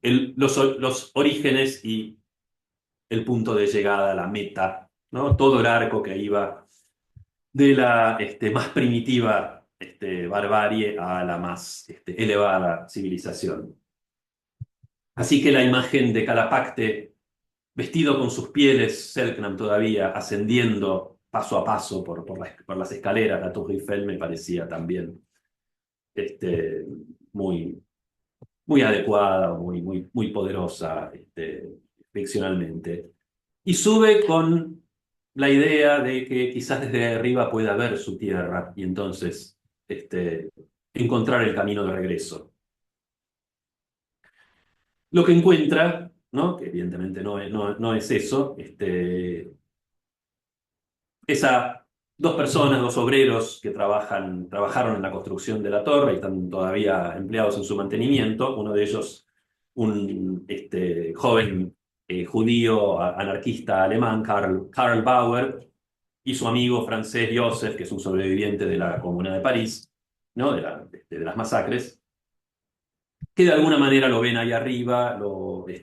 Los orígenes y el punto de llegada, la meta, ¿no? Todo el arco que iba de la más primitiva barbarie a la más elevada civilización. Así que la imagen de Calapacte, vestido con sus pieles, Selknam todavía, ascendiendo paso a paso por las escaleras, la Tour Eiffel, me parecía también este, muy, muy adecuada, muy poderosa ficcionalmente. Y sube con la idea de que quizás desde arriba pueda ver su tierra y entonces encontrar el camino de regreso. Lo que encuentra, ¿no? Que evidentemente no es eso, es a dos personas, dos obreros que trabajaron en la construcción de la torre y están todavía empleados en su mantenimiento. Uno de ellos, un joven judío anarquista alemán, Karl Bauer, y su amigo francés Joseph, que es un sobreviviente de la Comuna de París, ¿no? De las masacres, que de alguna manera lo ven ahí arriba,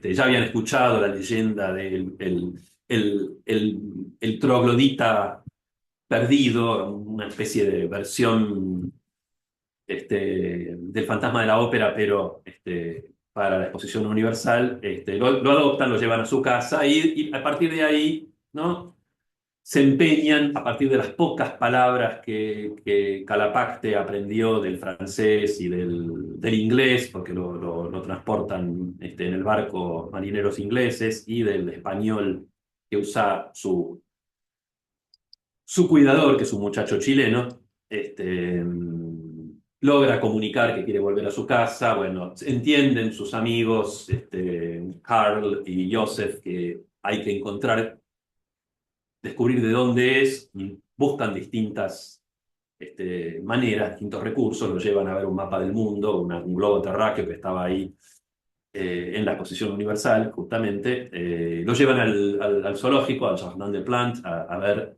ya habían escuchado la leyenda del el troglodita perdido, una especie de versión del fantasma de la ópera, pero para la exposición universal. Lo adoptan, lo llevan a su casa y a partir de ahí, ¿no? Se empeñan, a partir de las pocas palabras que Calapacte aprendió del francés y del inglés, porque lo transportan en el barco marineros ingleses, y del español que usa su cuidador, que es un muchacho chileno, logra comunicar que quiere volver a su casa. Bueno, entienden sus amigos, Carl y Joseph, que hay que descubrir de dónde es, y buscan distintas maneras, distintos recursos, lo llevan a ver un mapa del mundo, un globo terráqueo que estaba ahí en la exposición universal, justamente. Lo llevan al zoológico, al Jardin des Plantes, a ver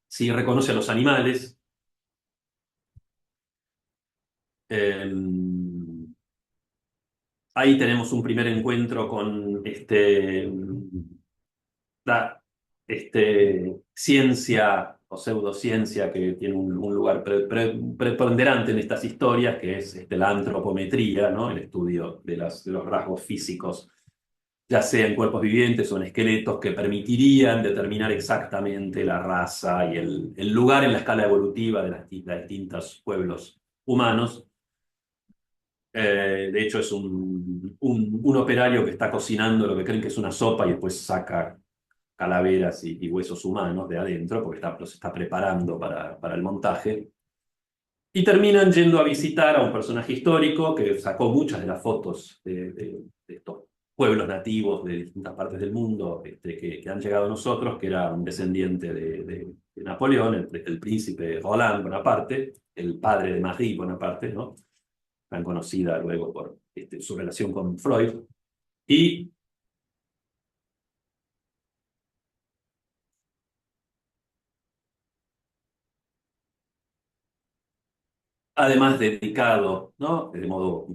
si reconoce a los animales. Eh, ahí tenemos un primer encuentro con la ciencia o pseudociencia que tiene un lugar preponderante en estas historias, que es la antropometría, ¿no? El estudio de los rasgos físicos, ya sea en cuerpos vivientes o en esqueletos, que permitirían determinar exactamente la raza y el lugar en la escala evolutiva de las distintos pueblos humanos. De hecho, es un operario que está cocinando lo que creen que es una sopa y después saca calaveras y huesos humanos de adentro, porque los está preparando para el montaje. Y terminan yendo a visitar a un personaje histórico que sacó muchas de las fotos de estos pueblos nativos de distintas partes del mundo que han llegado a nosotros, que era un descendiente de Napoleón, el príncipe Roland Bonaparte, el padre de Marie Bonaparte, ¿no? Tan conocida luego por su relación con Freud. Y además dedicado, ¿no? De modo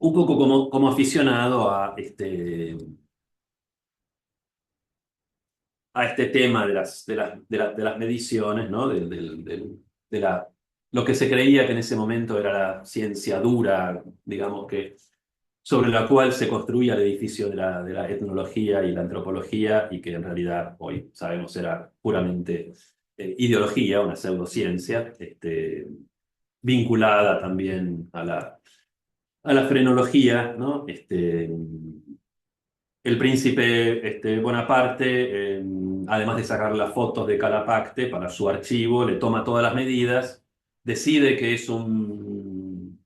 un poco como aficionado a este tema de las mediciones, ¿no? De lo que se creía que en ese momento era la ciencia dura, digamos que sobre la cual se construía el edificio de la etnología y la antropología, y que en realidad hoy sabemos era puramente ideología, una pseudociencia, vinculada también a la frenología, ¿no? El príncipe Bonaparte, además de sacar las fotos de Calapacte para su archivo, le toma todas las medidas, decide que es un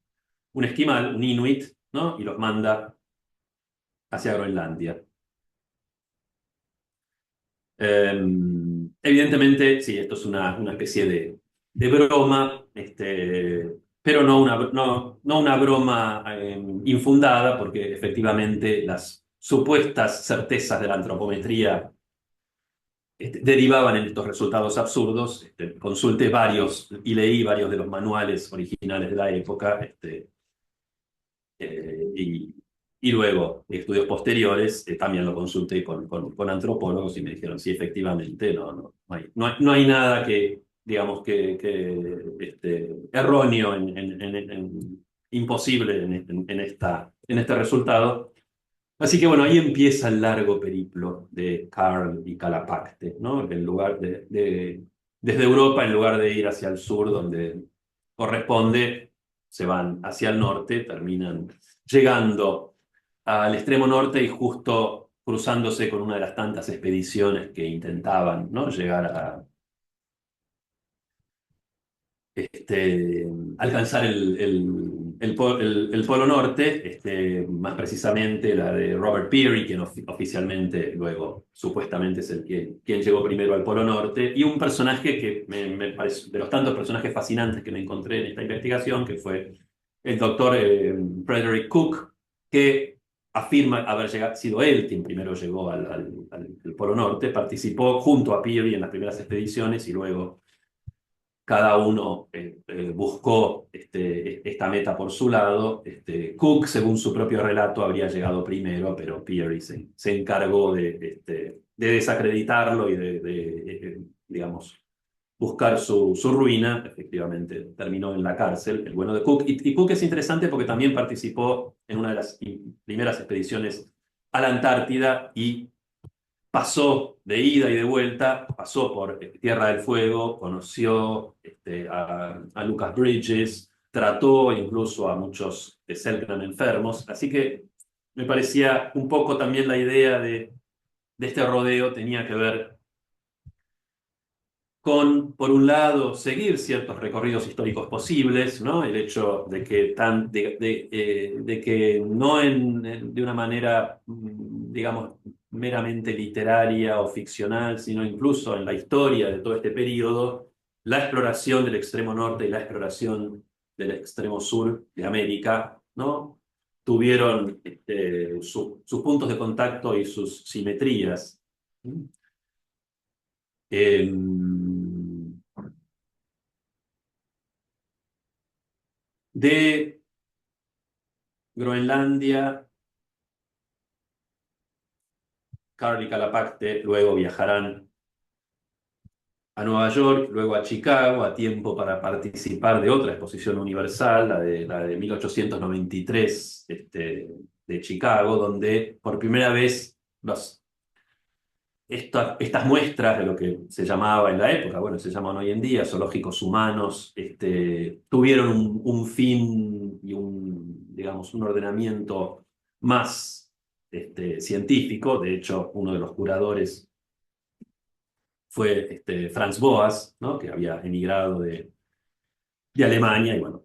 esquimal, un inuit, ¿no? Y los manda hacia Groenlandia. Evidentemente, sí, esto es una especie de broma, pero no una broma infundada, porque efectivamente las supuestas certezas de la antropometría derivaban en estos resultados absurdos. Consulté varios y leí varios de los manuales originales de la época, y luego, estudios posteriores, también lo consulté con antropólogos y me dijeron, sí, efectivamente, no hay nada que, digamos, que erróneo, imposible en este resultado. Así que bueno, ahí empieza el largo periplo de Karl y Calapacte, ¿no? Desde Europa, en lugar de ir hacia el sur, donde corresponde, se van hacia el norte, terminan llegando al extremo norte y justo cruzándose con una de las tantas expediciones que intentaban, ¿no? Llegar a este, alcanzar el Polo Norte, más precisamente la de Robert Peary, quien oficialmente luego supuestamente es quien llegó primero al Polo Norte, y un personaje que me parece de los tantos personajes fascinantes que me encontré en esta investigación, que fue el doctor Frederick Cook, que afirma haber sido él quien primero llegó al Polo Norte, participó junto a Peary en las primeras expediciones y luego cada uno buscó esta meta por su lado. Cook, según su propio relato, habría llegado primero, pero Peary se encargó de desacreditarlo y digamos, buscar su ruina. Efectivamente, terminó en la cárcel, el bueno de Cook. Y Cook es interesante porque también participó en una de las primeras expediciones a la Antártida y pasó de ida y de vuelta, pasó por Tierra del Fuego, conoció a Lucas Bridges, trató incluso a muchos de Selknam enfermos, así que me parecía un poco también la idea de este rodeo tenía que ver con, por un lado, seguir ciertos recorridos históricos posibles, ¿no? El hecho de que no de una manera, digamos, meramente literaria o ficcional, sino incluso en la historia de todo este periodo, la exploración del extremo norte y la exploración del extremo sur de América, ¿no? Tuvieron sus puntos de contacto y sus simetrías. Eh, de Groenlandia, Karl y Calapacte luego viajarán a Nueva York, luego a Chicago, a tiempo para participar de otra exposición universal, la de 1893 de Chicago, donde por primera vez estas muestras de lo que se llamaba en la época, bueno, se llaman hoy en día zoológicos humanos, tuvieron un fin y digamos, un ordenamiento más científico. De hecho, uno de los curadores fue Franz Boas, ¿no? Que había emigrado de Alemania y bueno,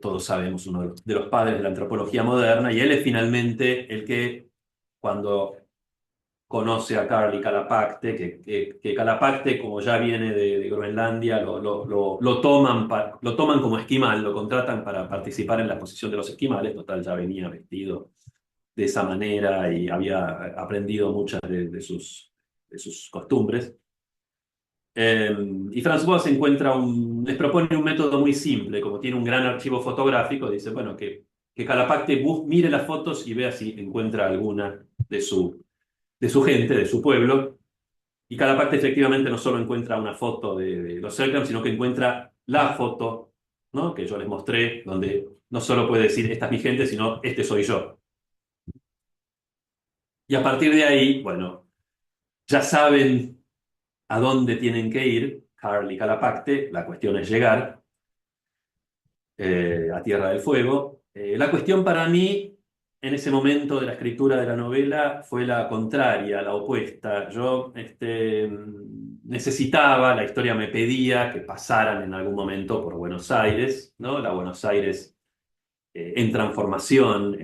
todos sabemos, uno de los padres de la antropología moderna, y él es finalmente el que, cuando conoce a Karl y Calapacte, que Calapacte, como ya viene de Groenlandia, lo toman como esquimal, lo contratan para participar en la exposición de los esquimales. Total, ya venía vestido de esa manera y había aprendido muchas de sus costumbres. Y Franz Boas les propone un método muy simple. Como tiene un gran archivo fotográfico, dice, bueno, que Calapacte mire las fotos y vea si encuentra alguna de su gente, de su pueblo. Y Calapacte efectivamente no solo encuentra una foto de los Selknam, sino que encuentra la foto, ¿no? Que yo les mostré, donde no solo puede decir esta es mi gente, sino este soy yo. Y a partir de ahí, bueno, ya saben a dónde tienen que ir, Karl y Calapacte. La cuestión es llegar a Tierra del Fuego. La cuestión para mí, en ese momento de la escritura de la novela, fue la contraria, la opuesta. Yo necesitaba, la historia me pedía que pasaran en algún momento por Buenos Aires, ¿no? La Buenos Aires en transformación,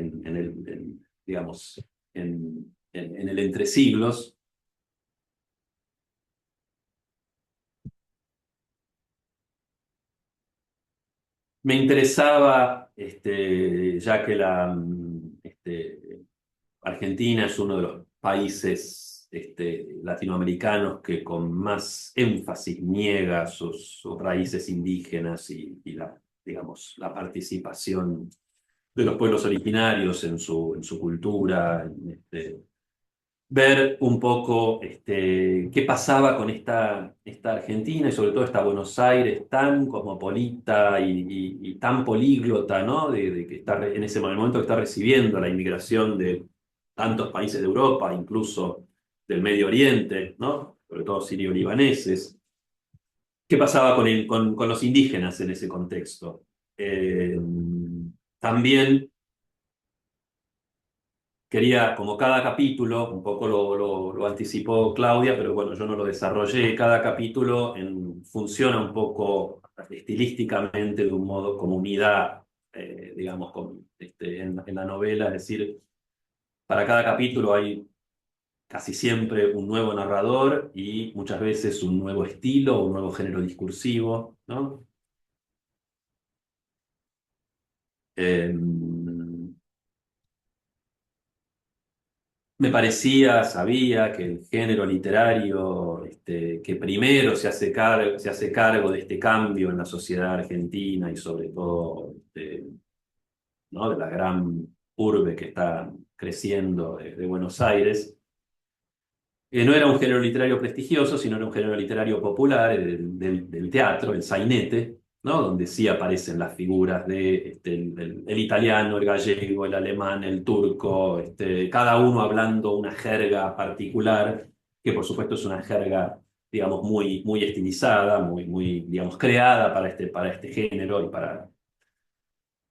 digamos, en el entresiglos. Me interesaba, ya que Argentina es uno de los países latinoamericanos que con más énfasis niega sus raíces indígenas y digamos, la participación de los pueblos originarios en su cultura. Ver un poco qué pasaba con esta Argentina y sobre todo esta Buenos Aires tan cosmopolita y tan políglota, ¿no? De que está en ese momento que está recibiendo la inmigración de tantos países de Europa, incluso del Medio Oriente, ¿no? Sobre todo sirio-libaneses. ¿Qué pasaba con los indígenas en ese contexto? También quería, como cada capítulo, un poco lo anticipó Claudia, pero bueno, yo no lo desarrollé. Cada capítulo funciona un poco estilísticamente de un modo como unidad, digamos, en la novela. Es decir, para cada capítulo hay casi siempre un nuevo narrador y muchas veces un nuevo estilo, un nuevo género discursivo, ¿no? Eh, sabía que el género literario que primero se hace cargo de este cambio en la sociedad argentina y sobre todo ¿no? de la gran urbe que está creciendo de Buenos Aires, no era un género literario prestigioso, sino era un género literario popular, del teatro, el sainete, ¿no? Donde sí aparecen las figuras de el italiano, el gallego, el alemán, el turco, cada uno hablando una jerga particular, que por supuesto es una jerga, digamos, muy, muy estilizada, muy, muy, digamos, creada para este género y para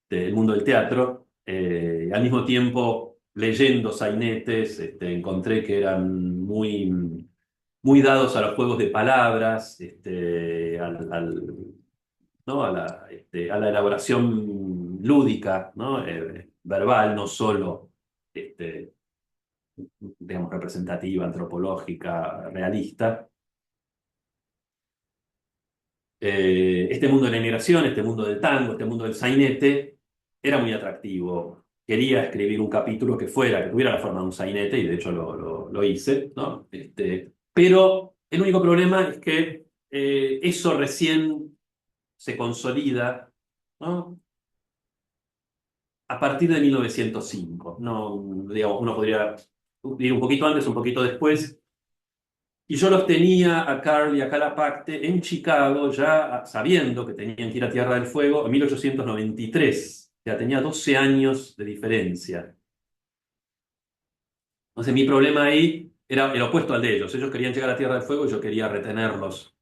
el mundo del teatro. Al mismo tiempo, leyendo sainetes, encontré que eran muy, muy dados a los juegos de palabras, ¿no? a la elaboración lúdica, ¿no? Verbal, no solo, digamos, representativa, antropológica, realista. Este mundo de la inmigración, este mundo del tango, este mundo del sainete, era muy atractivo. Quería escribir un capítulo que tuviera la forma de un sainete, y de hecho lo hice, ¿no? Pero el único problema es que eso recién se consolida, ¿no? a partir de 1905. No, digamos, uno podría ir un poquito antes, un poquito después. Y yo los tenía a Carl y a Calapacte en Chicago, ya sabiendo que tenían que ir a Tierra del Fuego en 1893. Ya tenía 12 años de diferencia. Entonces mi problema ahí era el opuesto al de ellos. Ellos querían llegar a Tierra del Fuego y yo quería retenerlos,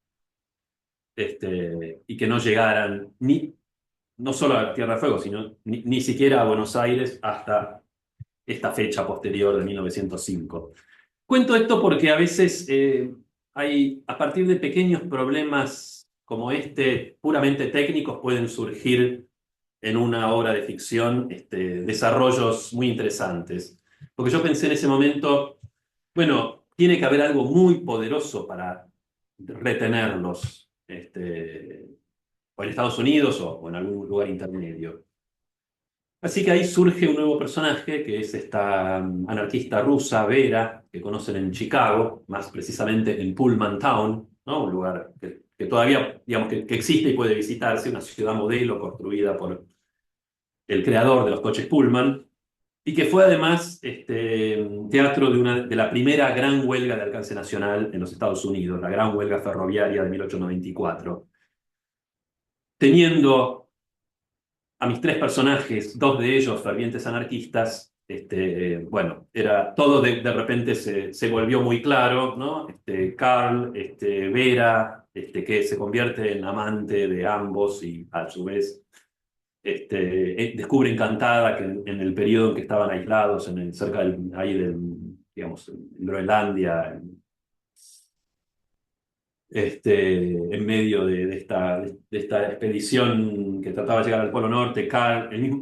y que no llegaran no solo a Tierra del Fuego, sino ni siquiera a Buenos Aires hasta esta fecha posterior de 1905. Cuento esto porque a veces a partir de pequeños problemas como este, puramente técnicos, pueden surgir en una obra de ficción desarrollos muy interesantes. Porque yo pensé en ese momento, bueno, tiene que haber algo muy poderoso para retenerlos, o en Estados Unidos o en algún lugar intermedio. Así que ahí surge un nuevo personaje, que es esta anarquista rusa, Vera, que conocen en Chicago, más precisamente en Pullman Town, ¿no? Un lugar que todavía, digamos, que existe y puede visitarse, una ciudad modelo construida por el creador de los coches Pullman, y que fue además teatro de la primera gran huelga de alcance nacional en los Estados Unidos, la gran huelga ferroviaria de 1894. Teniendo a mis tres personajes, dos de ellos fervientes anarquistas, bueno, todo de repente se volvió muy claro, ¿no? Carl, Vera, que se convierte en amante de ambos y a su vez descubre encantada que en el periodo en que estaban aislados, cerca ahí digamos, en Groenlandia, en medio de esta expedición que trataba de llegar al Polo Norte,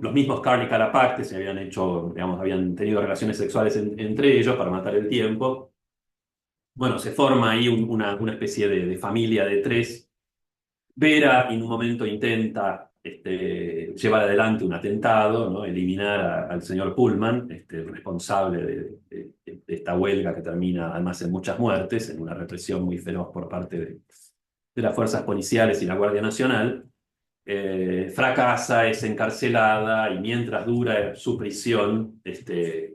los mismos Carl y Calapacte se habían hecho, digamos, habían tenido relaciones sexuales entre ellos para matar el tiempo. Bueno, se forma ahí una especie de familia de tres. Vera en un momento intenta llevar adelante un atentado, ¿no? Eliminar al señor Pullman, el responsable de esta huelga que termina además en muchas muertes, en una represión muy feroz por parte de las fuerzas policiales y la Guardia Nacional. Fracasa, es encarcelada y mientras dura su prisión,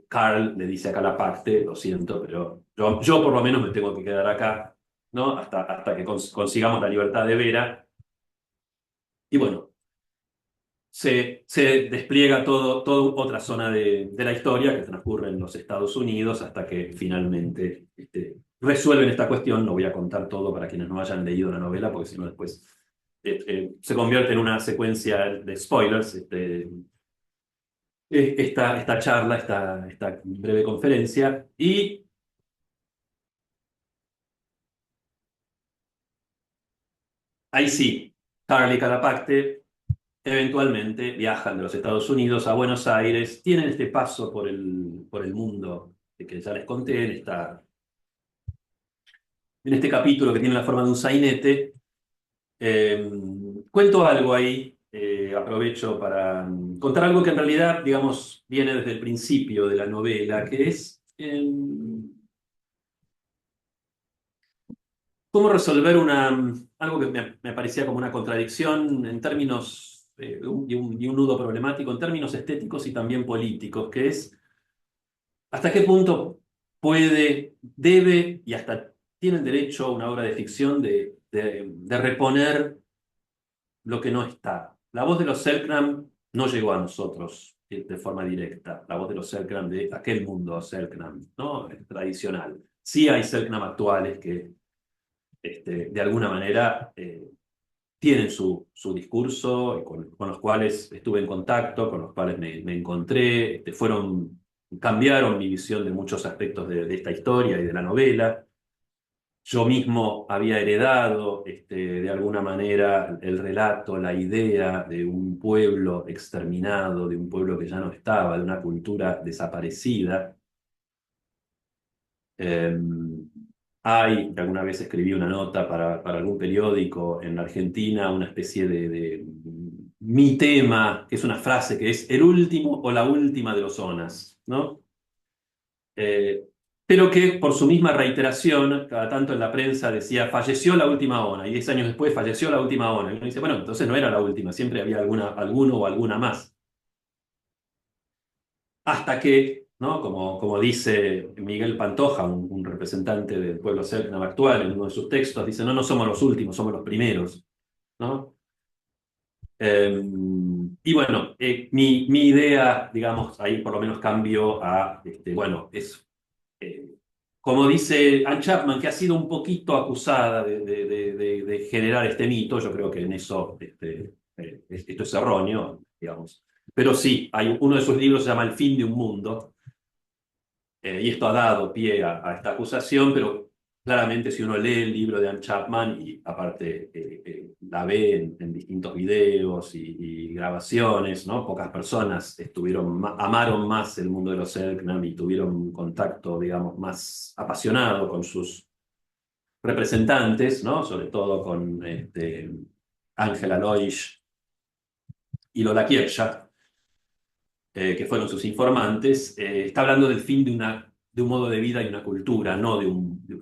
Carl le dice a Calapacte, lo siento, pero yo por lo menos me tengo que quedar acá, ¿no? Hasta que consigamos la libertad de Vera. Y bueno, se despliega toda otra zona de la historia que transcurre en los Estados Unidos hasta que finalmente resuelven esta cuestión. No voy a contar todo para quienes no hayan leído la novela, porque si no después se convierte en una secuencia de spoilers. Esta charla, esta breve conferencia. Y ahí sí, Carly Calapacte eventualmente viajan de los Estados Unidos a Buenos Aires, tienen este paso por el mundo que ya les conté en este capítulo que tiene la forma de un sainete. Cuento algo ahí, aprovecho para contar algo que en realidad, digamos, viene desde el principio de la novela, que es cómo resolver algo que me parecía como una contradicción en términos, y un nudo problemático en términos estéticos y también políticos, que es hasta qué punto puede, debe y hasta tiene el derecho una obra de ficción de reponer lo que no está. La voz de los Selknam no llegó a nosotros de forma directa, la voz de los Selknam de aquel mundo Selknam, ¿no? Tradicional. Sí hay Selknam actuales que de alguna manera tienen su discurso, con los cuales estuve en contacto, con los cuales me encontré, cambiaron mi visión de muchos aspectos de esta historia y de la novela. Yo mismo había heredado, de alguna manera, el relato, la idea de un pueblo exterminado, de un pueblo que ya no estaba, de una cultura desaparecida. Eh, alguna vez escribí una nota para algún periódico en Argentina, una especie de mi tema, que es una frase que es el último o la última de los zonas, ¿no? Eh, pero que por su misma reiteración, cada tanto en la prensa decía, falleció la última ONA, y 10 años después falleció la última ONA. Y uno dice, bueno, entonces no era la última, siempre había alguno o alguna más. hasta que, ¿no? Como dice Miguel Pantoja, un representante del pueblo selknam actual, en uno de sus textos, dice, no, no somos los últimos, somos los primeros, ¿no? Y bueno, mi idea, digamos, ahí por lo menos cambio a, bueno, es, eh, como dice Anne Chapman, que ha sido un poquito acusada de generar este mito, yo creo que en eso esto es erróneo, digamos. Pero sí, hay uno de sus libros se llama El fin de un mundo, y esto ha dado pie a esta acusación, pero claramente si uno lee el libro de Anne Chapman y aparte la ve en distintos videos y grabaciones, ¿no? Pocas personas amaron más el mundo de los Selknam y tuvieron un contacto, digamos, más apasionado con sus representantes, ¿no? Sobre todo con Angela Loish y Lola Kiersha, que fueron sus informantes, está hablando del fin de un modo de vida y una cultura, no de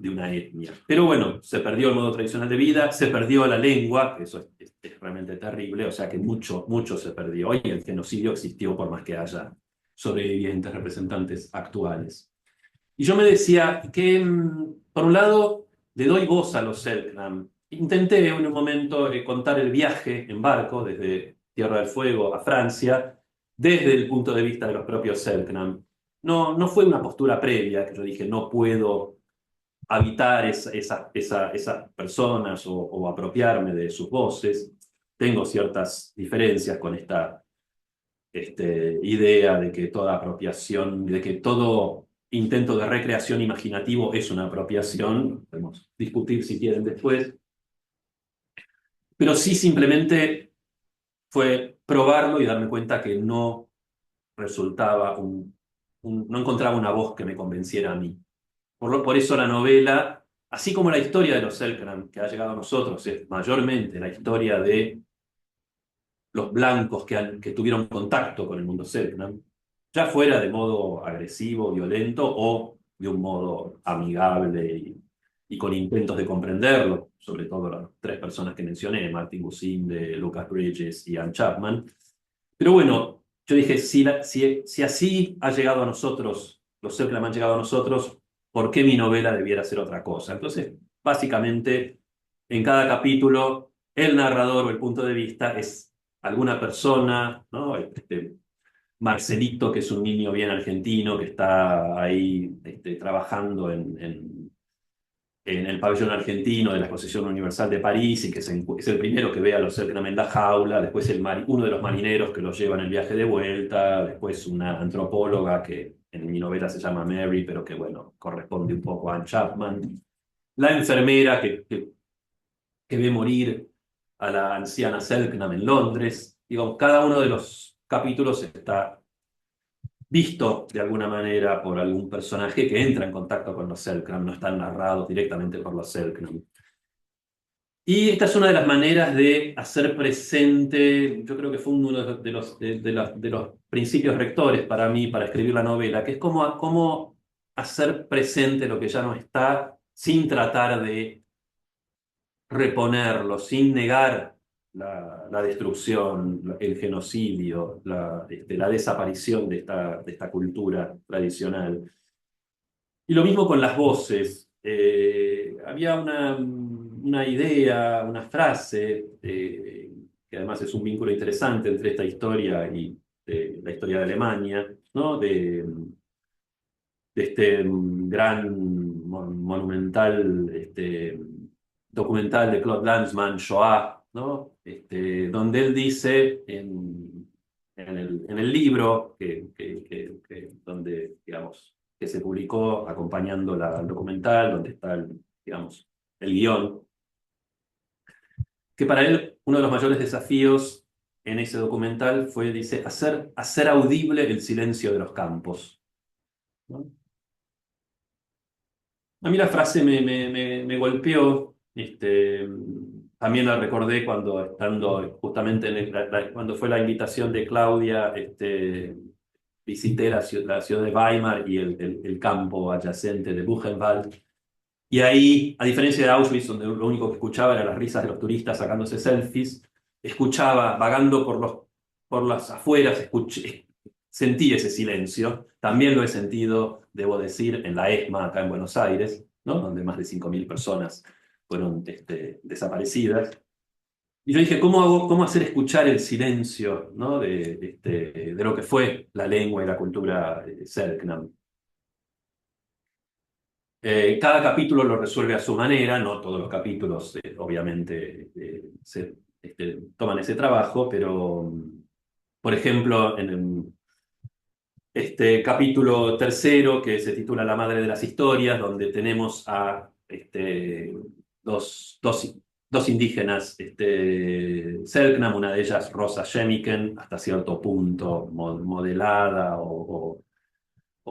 una etnia. Pero bueno, se perdió el modo tradicional de vida, se perdió la lengua, que eso es realmente terrible, o sea que mucho, mucho se perdió. Y el genocidio existió por más que haya sobrevivientes, representantes actuales. Y yo me decía que, por un lado, le doy voz a los Selknam. Intenté en un momento contar el viaje en barco desde Tierra del Fuego a Francia, desde el punto de vista de los propios Selknam. No, no fue una postura previa que yo dije, no puedo habitar esas personas o apropiarme de sus voces. Tengo ciertas diferencias con esta idea de que toda apropiación, de que todo intento de recreación imaginativo es una apropiación, podemos discutir si quieren después, pero sí simplemente fue probarlo y darme cuenta que no resultaba no encontraba una voz que me convenciera a mí. Por eso la novela, así como la historia de los Selknam que ha llegado a nosotros, es mayormente la historia de los blancos que tuvieron contacto con el mundo Selknam, ya fuera de modo agresivo, violento o de un modo amigable y con intentos de comprenderlo, sobre todo las tres personas que mencioné, Martin Gusinde, Lucas Bridges y Anne Chapman. Pero bueno, yo dije, si así ha llegado a nosotros, los Selknam han llegado a nosotros, ¿por qué mi novela debiera ser otra cosa? Entonces, básicamente, en cada capítulo, el narrador o el punto de vista es alguna persona, ¿no? Marcelito, que es un niño bien argentino, que está ahí trabajando en el pabellón argentino de la Exposición Universal de París y que es el primero que ve a los Selknam en la jaula, después uno de los marineros que los lleva en el viaje de vuelta, después una antropóloga que en mi novela se llama Mary, pero que bueno, corresponde un poco a Anne Chapman, la enfermera que ve morir a la anciana Selknam en Londres. Digo, cada uno de los capítulos está visto de alguna manera por algún personaje que entra en contacto con los Selknam, no están narrados directamente por los Selknam. Y esta es una de las maneras de hacer presente, yo creo que fue uno de los principios rectores para mí, para escribir la novela, que es cómo hacer presente lo que ya no está sin tratar de reponerlo, sin negar la destrucción, el genocidio, la desaparición de esta cultura tradicional. Y lo mismo con las voces. Había una idea, una frase, que además es un vínculo interesante entre esta historia y la historia de Alemania, ¿no? De este gran, monumental documental de Claude Lanzmann, Shoah, ¿no? Donde él dice en el libro donde, digamos, que se publicó acompañando el documental, donde está digamos, el guión, que para él uno de los mayores desafíos en ese documental fue, dice, hacer audible el silencio de los campos, ¿no? A mí la frase me golpeó. También la recordé cuando estando justamente cuando fue la invitación de Claudia, visité la ciudad de Weimar y el campo adyacente de Buchenwald. Y ahí, a diferencia de Auschwitz, donde lo único que escuchaba eran las risas de los turistas sacándose selfies, escuchaba, vagando por las afueras, sentí ese silencio. También lo he sentido, debo decir, en la ESMA acá en Buenos Aires, ¿no? Donde más de 5.000 personas fueron desaparecidas. Y yo dije, cómo hacer escuchar el silencio, ¿no? de lo que fue la lengua y la cultura Selknam? Cada capítulo lo resuelve a su manera, no todos los capítulos obviamente toman ese trabajo, pero por ejemplo en este capítulo tercero que se titula La madre de las historias, donde tenemos a dos, dos, dos indígenas Selknam, una de ellas Rosa Shemiken, hasta cierto punto modelada o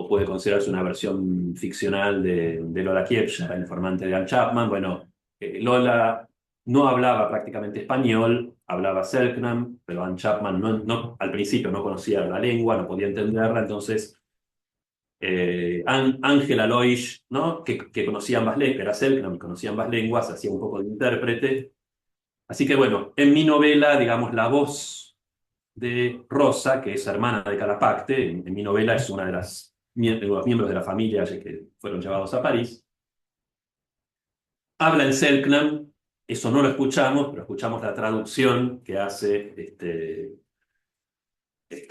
puede considerarse una versión ficcional de Lola Kiepsh, la informante de Ann Chapman. Bueno, Lola no hablaba prácticamente español, hablaba Selknam, pero Ann Chapman al principio no conocía la lengua, no podía entenderla, entonces Ángela Loish, ¿no? que conocía ambas lenguas, era Selknam, conocía ambas lenguas, hacía un poco de intérprete. Así que bueno, en mi novela, digamos, la voz de Rosa, que es hermana de Calapacte, en mi novela es una de los miembros de la familia que fueron llevados a París, habla en Selknam, eso no lo escuchamos, pero escuchamos la traducción que hace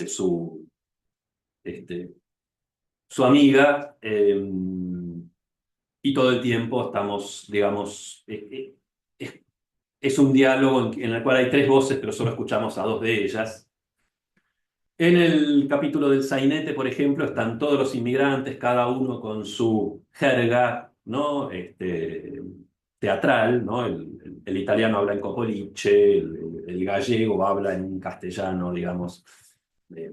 su, este, su amiga, y todo el tiempo estamos, digamos, es un diálogo en el cual hay tres voces, pero solo escuchamos a dos de ellas. En el capítulo del sainete, por ejemplo, están todos los inmigrantes, cada uno con su jerga, ¿no? Teatral, ¿no? El italiano habla en copoliche, el gallego habla en castellano, digamos,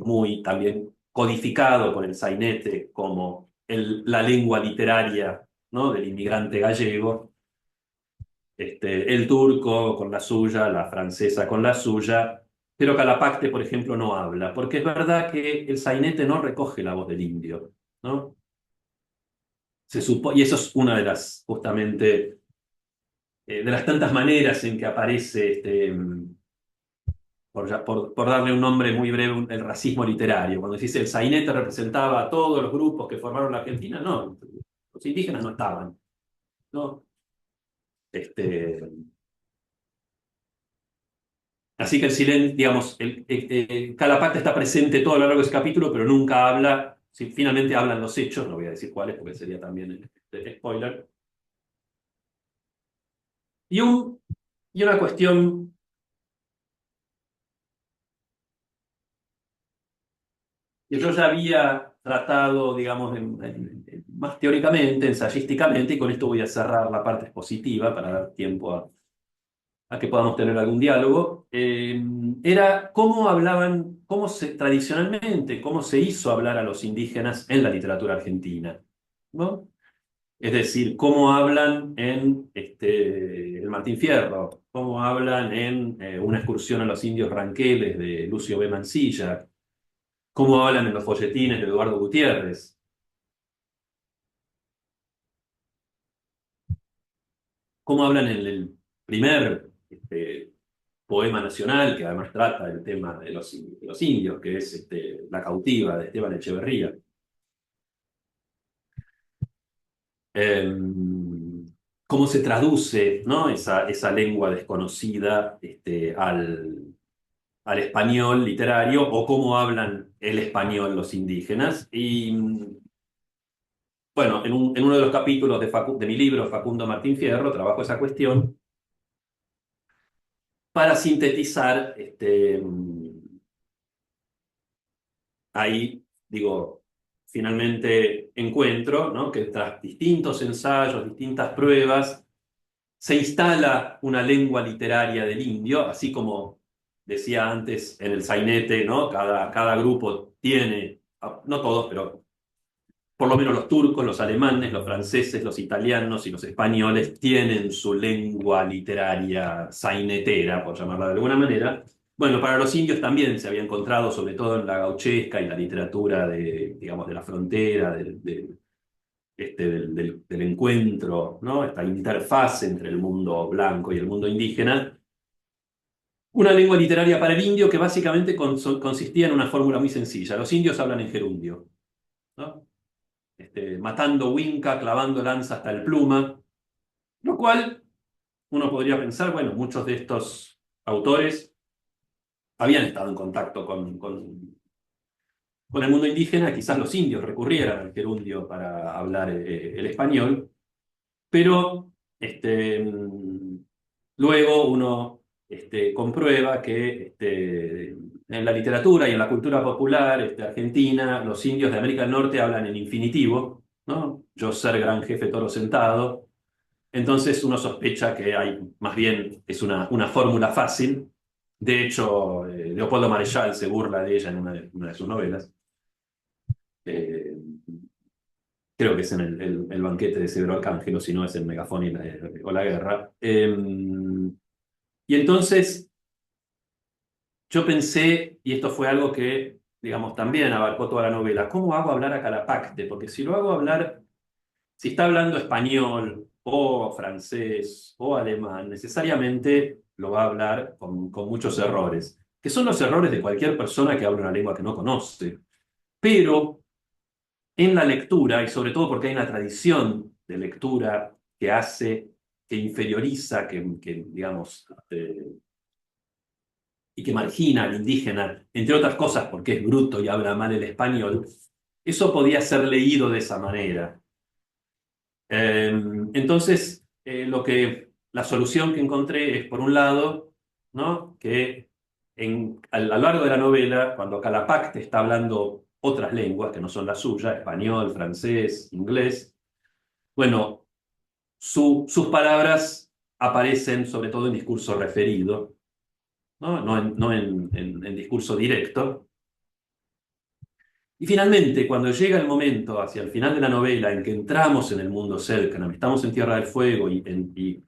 muy también codificado con el sainete como la lengua literaria, ¿no? Del inmigrante gallego. El turco con la suya, la francesa con la suya, pero Calapacte, por ejemplo, no habla, porque es verdad que el sainete no recoge la voz del indio, ¿no? Y eso es una de las, justamente, de las tantas maneras en que aparece, por darle un nombre muy breve, el racismo literario. Cuando se dice el sainete representaba a todos los grupos que formaron la Argentina, no, los indígenas no estaban, ¿no? Este, Así que el silencio, digamos, Calapacta está presente todo a lo largo de ese capítulo, pero nunca habla. Si finalmente hablan los hechos, no voy a decir cuáles porque sería también spoiler. Y, y una cuestión que yo ya había tratado, digamos, más teóricamente, ensayísticamente, y con esto voy a cerrar la parte expositiva para dar tiempo a que podamos tener algún diálogo, era cómo hablaban, tradicionalmente, cómo se hizo hablar a los indígenas en la literatura argentina, ¿no? Es decir, cómo hablan en el Martín Fierro, cómo hablan en una excursión a los indios ranqueles de Lucio B. Mansilla, cómo hablan en los folletines de Eduardo Gutiérrez, cómo hablan en el primer poema nacional, que además trata el tema de los indios, que es La cautiva de Esteban Echeverría. Cómo se traduce, ¿no? esa lengua desconocida al español literario, o cómo hablan el español los indígenas. Y bueno, en uno de los capítulos de mi libro, Facundo Martín Fierro, trabajo esa cuestión para sintetizar ahí, digo, finalmente encuentro, ¿no? Que tras distintos ensayos, distintas pruebas, se instala una lengua literaria del indio, así como decía antes en el sainete, ¿no? Cada grupo tiene, no todos, pero por lo menos los turcos, los alemanes, los franceses, los italianos y los españoles tienen su lengua literaria sainetera, por llamarla de alguna manera. Bueno, para los indios también se había encontrado, sobre todo en la gauchesca y la literatura digamos, de la frontera, del encuentro, ¿no? Esta interfaz entre el mundo blanco y el mundo indígena, una lengua literaria para el indio que básicamente consistía en una fórmula muy sencilla. Los indios hablan en gerundio, ¿no? Matando Winca, clavando lanza hasta el pluma, lo cual uno podría pensar, bueno, muchos de estos autores habían estado en contacto con el mundo indígena, quizás los indios recurrieran al gerundio para hablar el español, pero luego uno comprueba que en la literatura y en la cultura popular argentina, los indios de América del Norte hablan en infinitivo, ¿no? Yo ser gran jefe toro sentado. Entonces uno sospecha que hay, más bien, es una fórmula fácil. De hecho, Leopoldo Marechal se burla de ella en una de sus novelas. Eh, Creo que es en el banquete de Severo Arcángel, o si no es en Megafón o la guerra. Y entonces yo pensé, y esto fue algo que, digamos, también abarcó toda la novela, ¿cómo hago hablar a Calapacte? Porque si lo hago hablar, si está hablando español o francés o alemán, necesariamente lo va a hablar con muchos errores, que son los errores de cualquier persona que habla una lengua que no conoce. Pero en la lectura, y sobre todo porque hay una tradición de lectura que hace, que inferioriza, digamos, y que margina al indígena, entre otras cosas porque es bruto y habla mal el español, eso podía ser leído de esa manera. Entonces, la solución que encontré es, por un lado, ¿no? Que a lo largo de la novela, cuando Calapacte está hablando otras lenguas que no son la suya, español, francés, inglés, bueno, sus palabras aparecen sobre todo en discurso referido, ¿no? No en discurso directo. Y finalmente, cuando llega el momento, hacia el final de la novela, en que entramos en el mundo Selknam, estamos en Tierra del Fuego y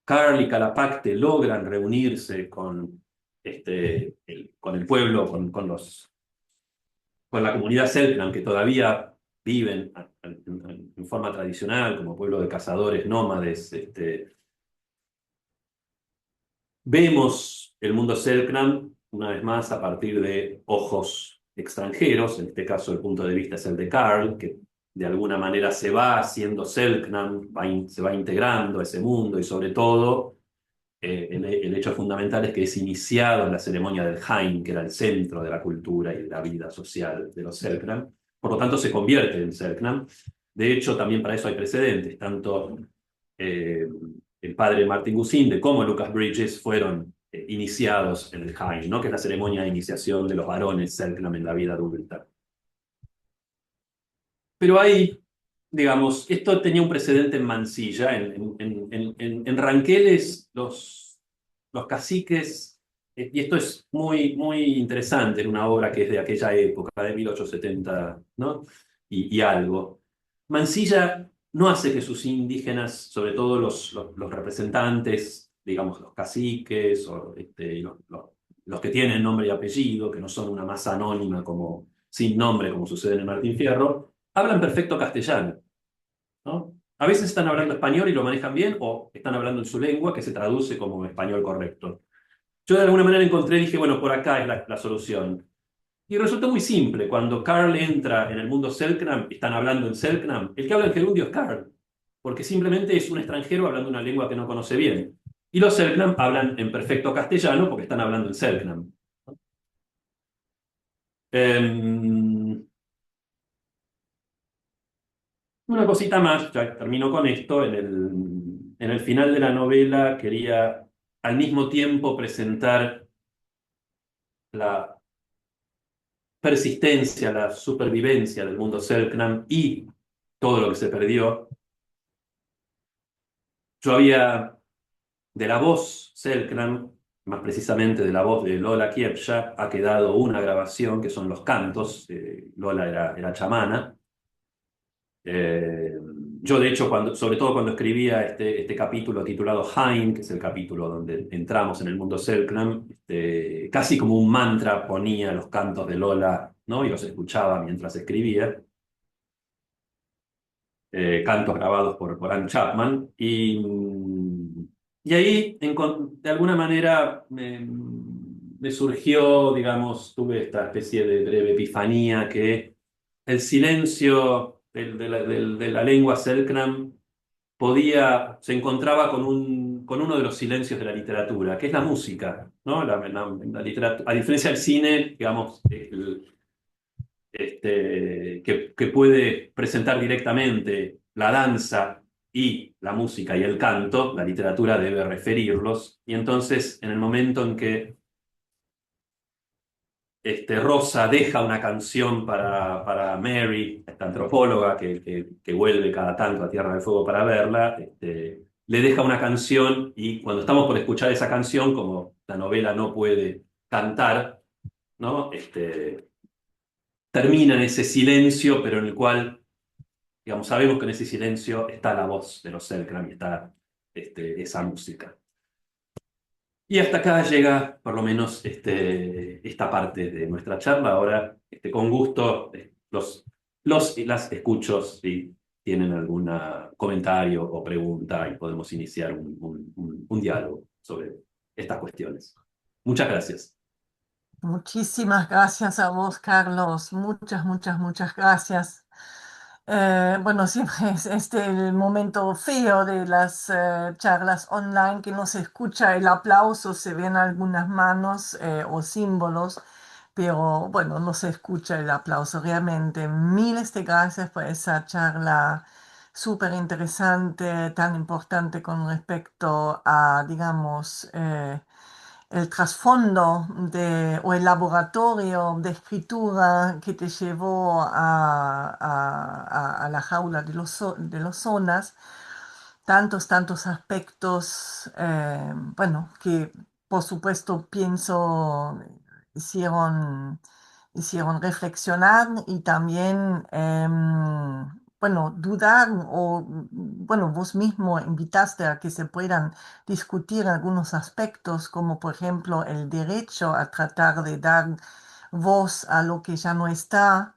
Karl y Calapacte logran reunirse con el pueblo, con la comunidad Selknam, que todavía viven en forma tradicional, como pueblo de cazadores nómades. Vemos el mundo Selknam, una vez más, a partir de ojos extranjeros. En este caso, el punto de vista es el de Karl, que de alguna manera se va haciendo Selknam, se va integrando a ese mundo, y sobre todo el hecho fundamental es que es iniciado en la ceremonia del Hain, que era el centro de la cultura y de la vida social de los Selknam. Por lo tanto, se convierte en Selknam. De hecho, también para eso hay precedentes. Tanto eh, el padre Martin Gusinde como Lucas Bridges fueron iniciados en el Hain, ¿no? Que es la ceremonia de iniciación de los varones Selknam en la vida adulta. Pero ahí, digamos, esto tenía un precedente en Mansilla. En Ranqueles, los caciques, y esto es muy, muy interesante en una obra que es de aquella época, de 1870, ¿no? Y algo. Mansilla no hace que sus indígenas, sobre todo los representantes, digamos, los caciques, o los que tienen nombre y apellido, que no son una masa anónima como sin nombre, como sucede en el Martín Fierro, hablan perfecto castellano, ¿no? A veces están hablando español y lo manejan bien, o están hablando en su lengua, que se traduce como español correcto. Yo de alguna manera encontré, dije, bueno, por acá es la solución. Y resultó muy simple. Cuando Carl entra en el mundo Selknam, están hablando en Selknam, el que habla en gerundio es Carl, porque simplemente es un extranjero hablando una lengua que no conoce bien. Y los Selknam hablan en perfecto castellano porque están hablando en Selknam. Em, Una cosita más, ya termino con esto. En el final de la novela quería al mismo tiempo presentar la persistencia, la supervivencia del mundo Selknam y todo lo que se perdió. Yo había, de la voz Selknam, más precisamente de la voz de Lola Kiepsha, ha quedado una grabación que son los cantos. Lola era chamana. Eh, yo, de hecho, sobre todo cuando escribía este capítulo titulado Hain, que es el capítulo donde entramos en el mundo Selknam, casi como un mantra ponía los cantos de Lola, ¿no? Y los escuchaba mientras escribía. Cantos grabados por Anne Chapman. Y ahí, de alguna manera, me surgió, digamos, tuve esta especie de breve epifanía que el silencio de la lengua Selknam se encontraba con uno de los silencios de la literatura, que es la música, ¿no? La literatura, a diferencia del cine, digamos, que puede presentar directamente la danza y la música y el canto, la literatura debe referirlos, y entonces en el momento en que Rosa deja una canción para Mary, esta antropóloga que vuelve cada tanto a Tierra del Fuego para verla, le deja una canción y cuando estamos por escuchar esa canción, como la novela no puede cantar, ¿no? Termina en ese silencio, pero en el cual, digamos, sabemos que en ese silencio está la voz de los Selknam y está esa música. Y hasta acá llega por lo menos esta parte de nuestra charla. Ahora, con gusto, los y las escucho si tienen algún comentario o pregunta y podemos iniciar un diálogo sobre estas cuestiones. Muchas gracias. Muchísimas gracias a vos, Carlos. Muchas, muchas, muchas gracias. Bueno, siempre es este el momento feo de las charlas online que no se escucha el aplauso, se ven algunas manos o símbolos, pero bueno, no se escucha el aplauso. Realmente, miles de gracias por esa charla súper interesante, tan importante con respecto a, digamos, el trasfondo o el laboratorio de escritura que te llevó a la jaula de de los zonas, tantos, tantos aspectos, bueno, que por supuesto pienso hicieron, hicieron reflexionar y también, bueno, dudar o, bueno, vos mismo invitaste a que se puedan discutir algunos aspectos, como por ejemplo el derecho a tratar de dar voz a lo que ya no está.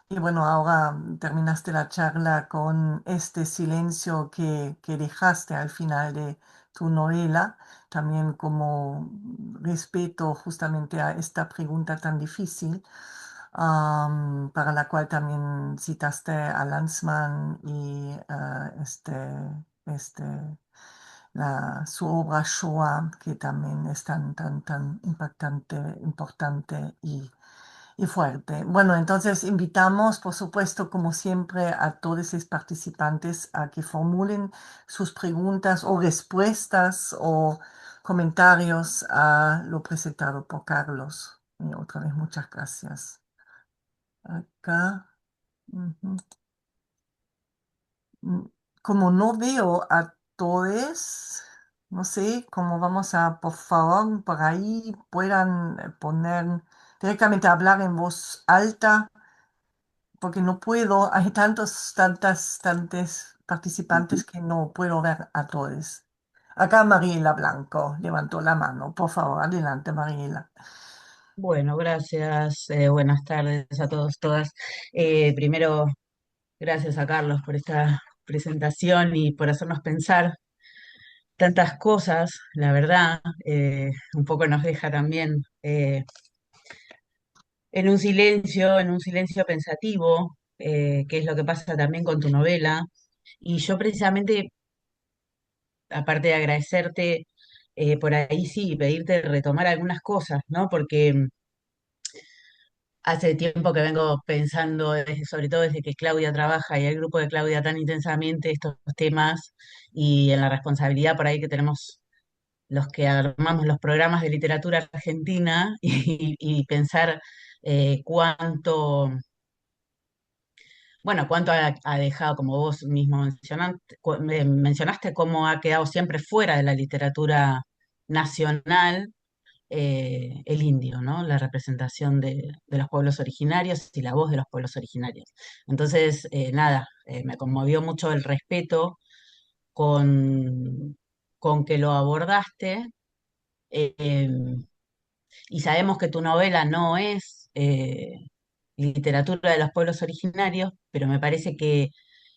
Y bueno, ahora terminaste la charla con este silencio que dejaste al final de tu novela, también como respeto justamente a esta pregunta tan difícil, para la cual también citaste a Lanzmann y este, su obra Shoah, que también es tan, tan, tan impactante, importante y fuerte. Bueno, entonces invitamos, por supuesto, como siempre, a todos los participantes a que formulen sus preguntas o respuestas o comentarios a lo presentado por Carlos. Y otra vez, muchas gracias. Acá. Ujú. Mm, Como no veo a todos, no sé cómo vamos a, por favor, por ahí puedan poner directamente hablar en voz alta, porque no puedo, hay tantos participantes que no puedo ver a todos. Acá Mariela Blanco levantó la mano. Por favor, adelante, Mariela. Bueno, gracias. Buenas tardes a todos, todas. Primero, gracias a Carlos por esta presentación y por hacernos pensar tantas cosas. La verdad, un poco nos deja también en un silencio pensativo, que es lo que pasa también con tu novela. Y yo precisamente, aparte de agradecerte, por ahí sí, pedirte retomar algunas cosas, ¿no? Porque hace tiempo que vengo pensando, sobre todo desde que Claudia trabaja y el grupo de Claudia tan intensamente estos temas y en la responsabilidad por ahí que tenemos los que armamos los programas de literatura argentina y pensar cuánto, bueno, cuánto ha dejado, como vos mismo mencionaste, cómo ha quedado siempre fuera de la literatura nacional el indio, ¿no? La representación de los pueblos originarios y la voz de los pueblos originarios. Entonces, nada, me conmovió mucho el respeto con, con que lo abordaste, eh, y sabemos que tu novela no es literatura de los pueblos originarios, pero me parece que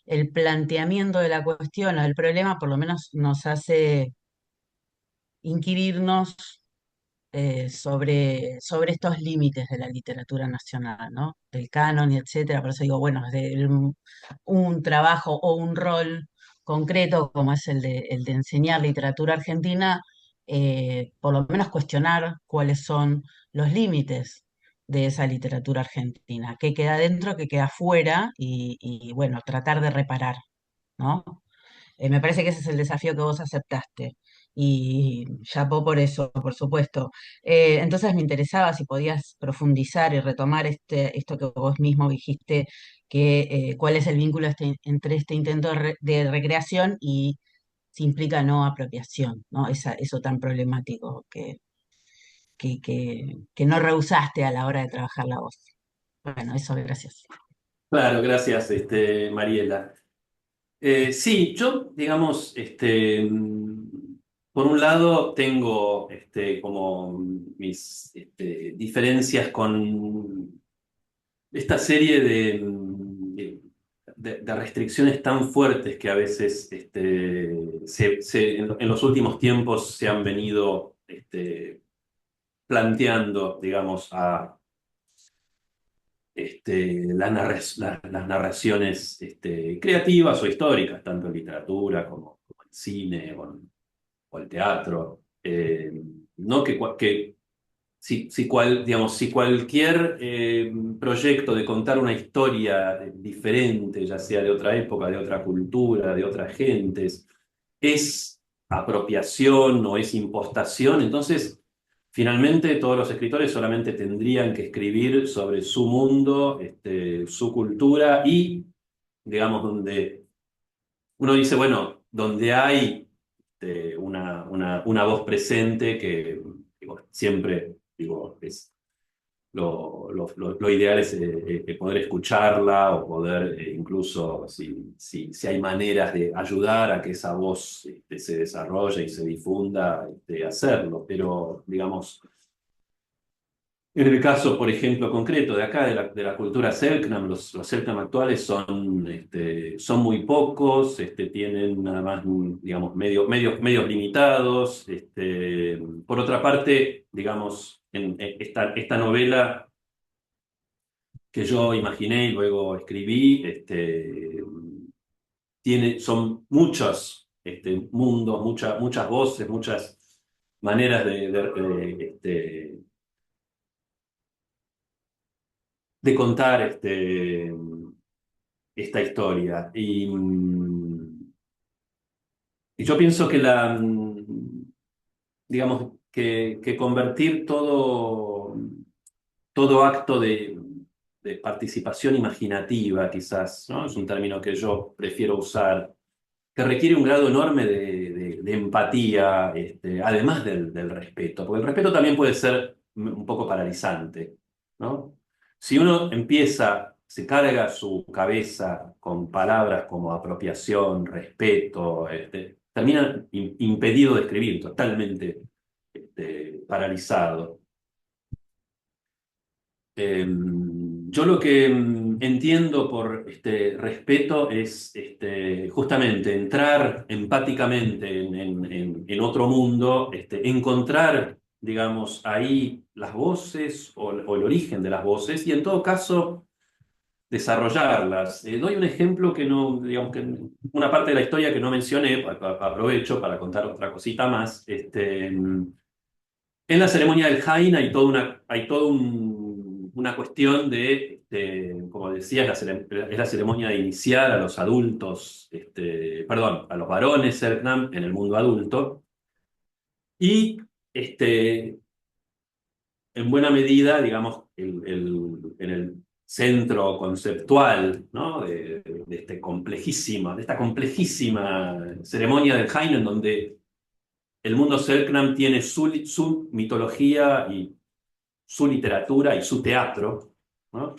el planteamiento de la cuestión o del problema por lo menos nos hace inquirirnos sobre estos límites de la literatura nacional, ¿no? Del canon y etcétera. Por eso digo, bueno, desde un trabajo o un rol concreto como es el de enseñar literatura argentina, por lo menos cuestionar cuáles son los límites de esa literatura argentina, qué queda dentro, qué queda fuera y bueno, tratar de reparar, ¿no? Me parece que ese es el desafío que vos aceptaste. Y chapó por eso, por supuesto. Entonces me interesaba si podías profundizar y retomar esto que vos mismo dijiste, que cuál es el vínculo entre este intento de recreación y si implica no apropiación, ¿no? Eso tan problemático que no rehusaste a la hora de trabajar la voz. Bueno, eso, gracias. Claro, gracias, Mariela. Sí, yo, digamos, por un lado tengo como mis diferencias con esta serie de restricciones tan fuertes que a veces en los últimos tiempos se han venido planteando, digamos, a las narraciones creativas o históricas, tanto en literatura como en cine o el teatro. No que digamos, si cualquier proyecto de contar una historia diferente, ya sea de otra época, de otra cultura, de otras gentes, es apropiación o es impostación, entonces finalmente todos los escritores solamente tendrían que escribir sobre su mundo, su cultura y, digamos, donde uno dice, bueno, donde hay una voz presente que digo, siempre digo, es lo ideal es poder escucharla o poder incluso, si hay maneras de ayudar a que esa voz se desarrolle y se difunda, hacerlo. Pero, digamos, en el caso, por ejemplo, concreto de acá, de la cultura Selknam, los Selknam actuales son muy pocos, tienen nada más, digamos, medios limitados. Por otra parte, digamos, en esta novela que yo imaginé y luego escribí, son muchos mundos, muchas voces, muchas maneras de contar esta historia. Y yo pienso que digamos, que convertir todo acto de participación imaginativa, quizás, ¿no? Es un término que yo prefiero usar, que requiere un grado enorme de empatía, además del respeto, porque el respeto también puede ser un poco paralizante, ¿no? Si uno se carga su cabeza con palabras como apropiación, respeto, termina impedido de escribir, totalmente paralizado. Yo lo que entiendo por respeto es justamente entrar empáticamente en otro mundo, encontrar, digamos, ahí las voces o el origen de las voces y en todo caso desarrollarlas. Doy un ejemplo que no, digamos, que una parte de la historia que no mencioné, aprovecho para contar otra cosita más. En la ceremonia del Jain hay toda una cuestión como decía, es la ceremonia de iniciar a los adultos, perdón, a los varones Selknam en el mundo adulto. Y en buena medida, digamos, en el centro conceptual, ¿no? de esta complejísima ceremonia del Jain, en donde el mundo Selknam tiene su mitología y su literatura y su teatro, ¿no?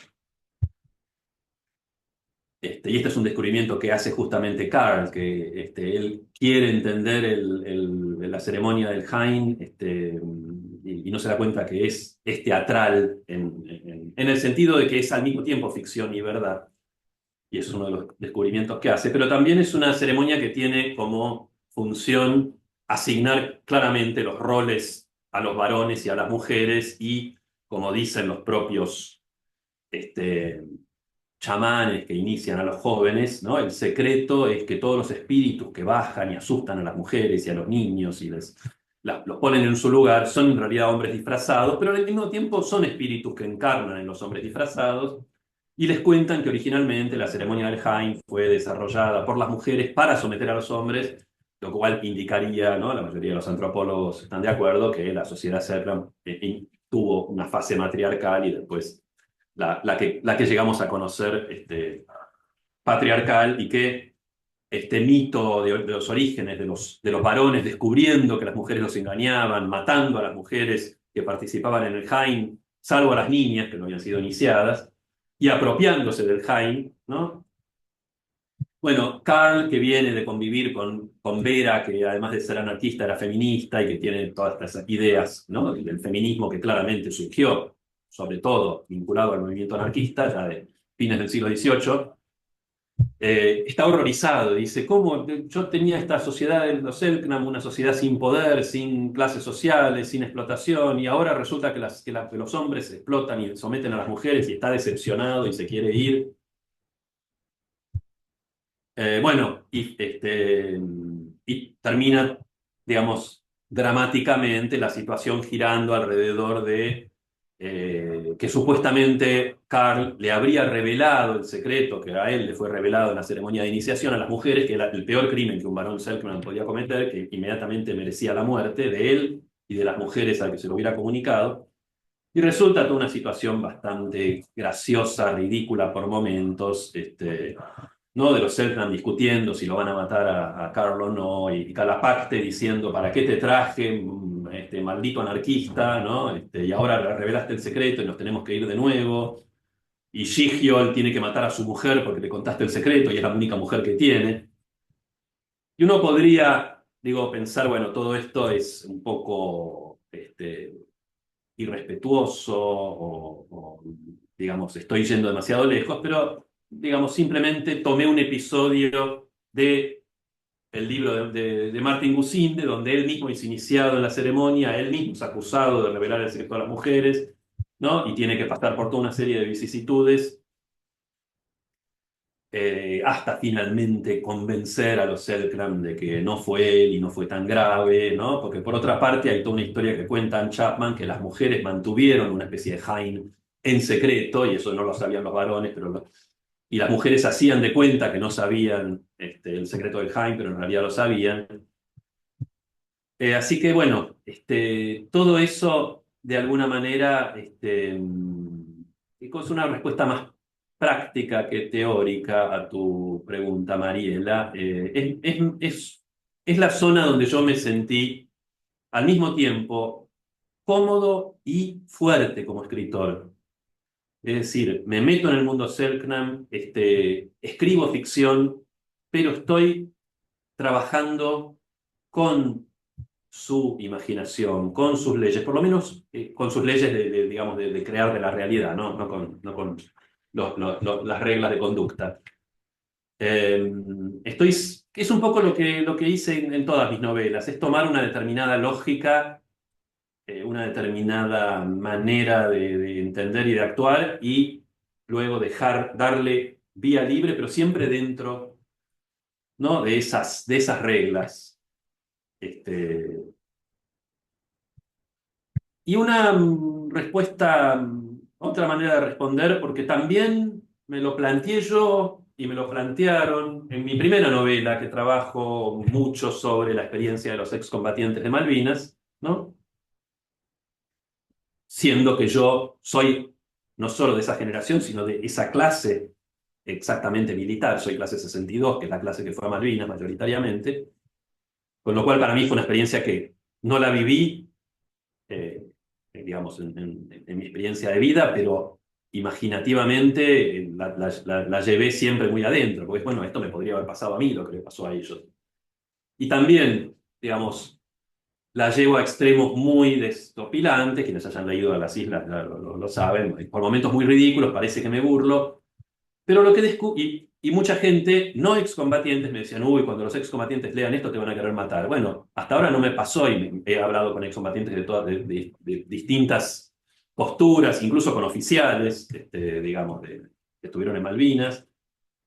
Y este es un descubrimiento que hace justamente Carl, que él quiere entender la ceremonia del Jain, y no se da cuenta que es teatral en el sentido de que es al mismo tiempo ficción y verdad. Y eso es uno de los descubrimientos que hace. Pero también es una ceremonia que tiene como función asignar claramente los roles a los varones y a las mujeres y, como dicen los propios chamanes que inician a los jóvenes, ¿no? El secreto es que todos los espíritus que bajan y asustan a las mujeres y a los niños y los ponen en su lugar son en realidad hombres disfrazados, pero al mismo tiempo son espíritus que encarnan en los hombres disfrazados y les cuentan que originalmente la ceremonia del Hain fue desarrollada por las mujeres para someter a los hombres, lo cual indicaría, ¿no? La mayoría de los antropólogos están de acuerdo que la sociedad Selknam tuvo una fase matriarcal y después la que llegamos a conocer patriarcal, y que este mito de los orígenes de los varones descubriendo que las mujeres los engañaban, matando a las mujeres que participaban en el Hain, salvo a las niñas que no habían sido iniciadas, y apropiándose del Hain, ¿no? Bueno, Carl, que viene de convivir con Vera, que además de ser anarquista era feminista y que tiene todas estas ideas, ¿no? Del feminismo que claramente surgió, sobre todo vinculado al movimiento anarquista, ya de fines del siglo XVIII, está horrorizado. Dice, ¿cómo yo tenía esta sociedad de los Selknam, una sociedad sin poder, sin clases sociales, sin explotación, y ahora resulta que los hombres explotan y someten a las mujeres, y está decepcionado y se quiere ir? Bueno, y termina, digamos, dramáticamente la situación girando alrededor de que supuestamente Carl le habría revelado el secreto que a él le fue revelado en la ceremonia de iniciación a las mujeres, que era el peor crimen que un varón Selknam podía cometer, que inmediatamente merecía la muerte de él y de las mujeres al que se lo hubiera comunicado. Y resulta toda una situación bastante graciosa, ridícula por momentos, ¿no? De los Selknam discutiendo si lo van a matar a Carl o no, y Calapacte diciendo, ¿para qué te traje, maldito anarquista, ¿no? Y ahora revelaste el secreto y nos tenemos que ir de nuevo. Y Sigiol tiene que matar a su mujer porque le contaste el secreto y es la única mujer que tiene. Y uno podría, digo, pensar, bueno, todo esto es un poco irrespetuoso digamos, estoy yendo demasiado lejos, pero, digamos, simplemente tomé un episodio de el libro de Martin Gusinde, donde él mismo es iniciado en la ceremonia, él mismo es acusado de revelar el secreto a las mujeres, ¿no? Y tiene que pasar por toda una serie de vicisitudes hasta finalmente convencer a los Selknam de que no fue él y no fue tan grave, ¿no? Porque por otra parte hay toda una historia que cuenta Anne Chapman, que las mujeres mantuvieron una especie de Hain en secreto, y eso no lo sabían los varones, y las mujeres hacían de cuenta que no sabían el secreto del Hain, pero en realidad lo sabían. Así que bueno, todo eso de alguna manera es una respuesta más práctica que teórica a tu pregunta, Mariela. Es la zona donde yo me sentí al mismo tiempo cómodo y fuerte como escritor. Es decir, me meto en el mundo Selknam, escribo ficción, pero estoy trabajando con su imaginación, con sus leyes, por lo menos con sus leyes digamos, de crear de la realidad, no con las reglas de conducta. Es un poco lo que hice en todas mis novelas, es tomar una determinada lógica, una determinada manera de entender y de actuar, y luego darle vía libre, pero siempre dentro, ¿no? de esas reglas. Y una respuesta, otra manera de responder, porque también me lo planteé yo y me lo plantearon en mi primera novela, que trabajo mucho sobre la experiencia de los excombatientes de Malvinas, ¿no? Siendo que yo soy no solo de esa generación, sino de esa clase exactamente militar. Soy clase 62, que es la clase que fue a Malvinas mayoritariamente, con lo cual para mí fue una experiencia que no la viví, digamos, en mi experiencia de vida, pero imaginativamente la llevé siempre muy adentro, porque bueno, esto me podría haber pasado a mí, lo que le pasó a ellos. Y también, digamos, la llevo a extremos muy destopilantes, quienes hayan leído a las islas lo saben, por momentos muy ridículos, parece que me burlo, Pero lo que descubrí, y mucha gente, no excombatientes, me decían, uy, cuando los excombatientes lean esto te van a querer matar. Bueno, hasta ahora no me pasó y he hablado con excombatientes de, todas, de distintas posturas, incluso con oficiales, digamos, que estuvieron en Malvinas.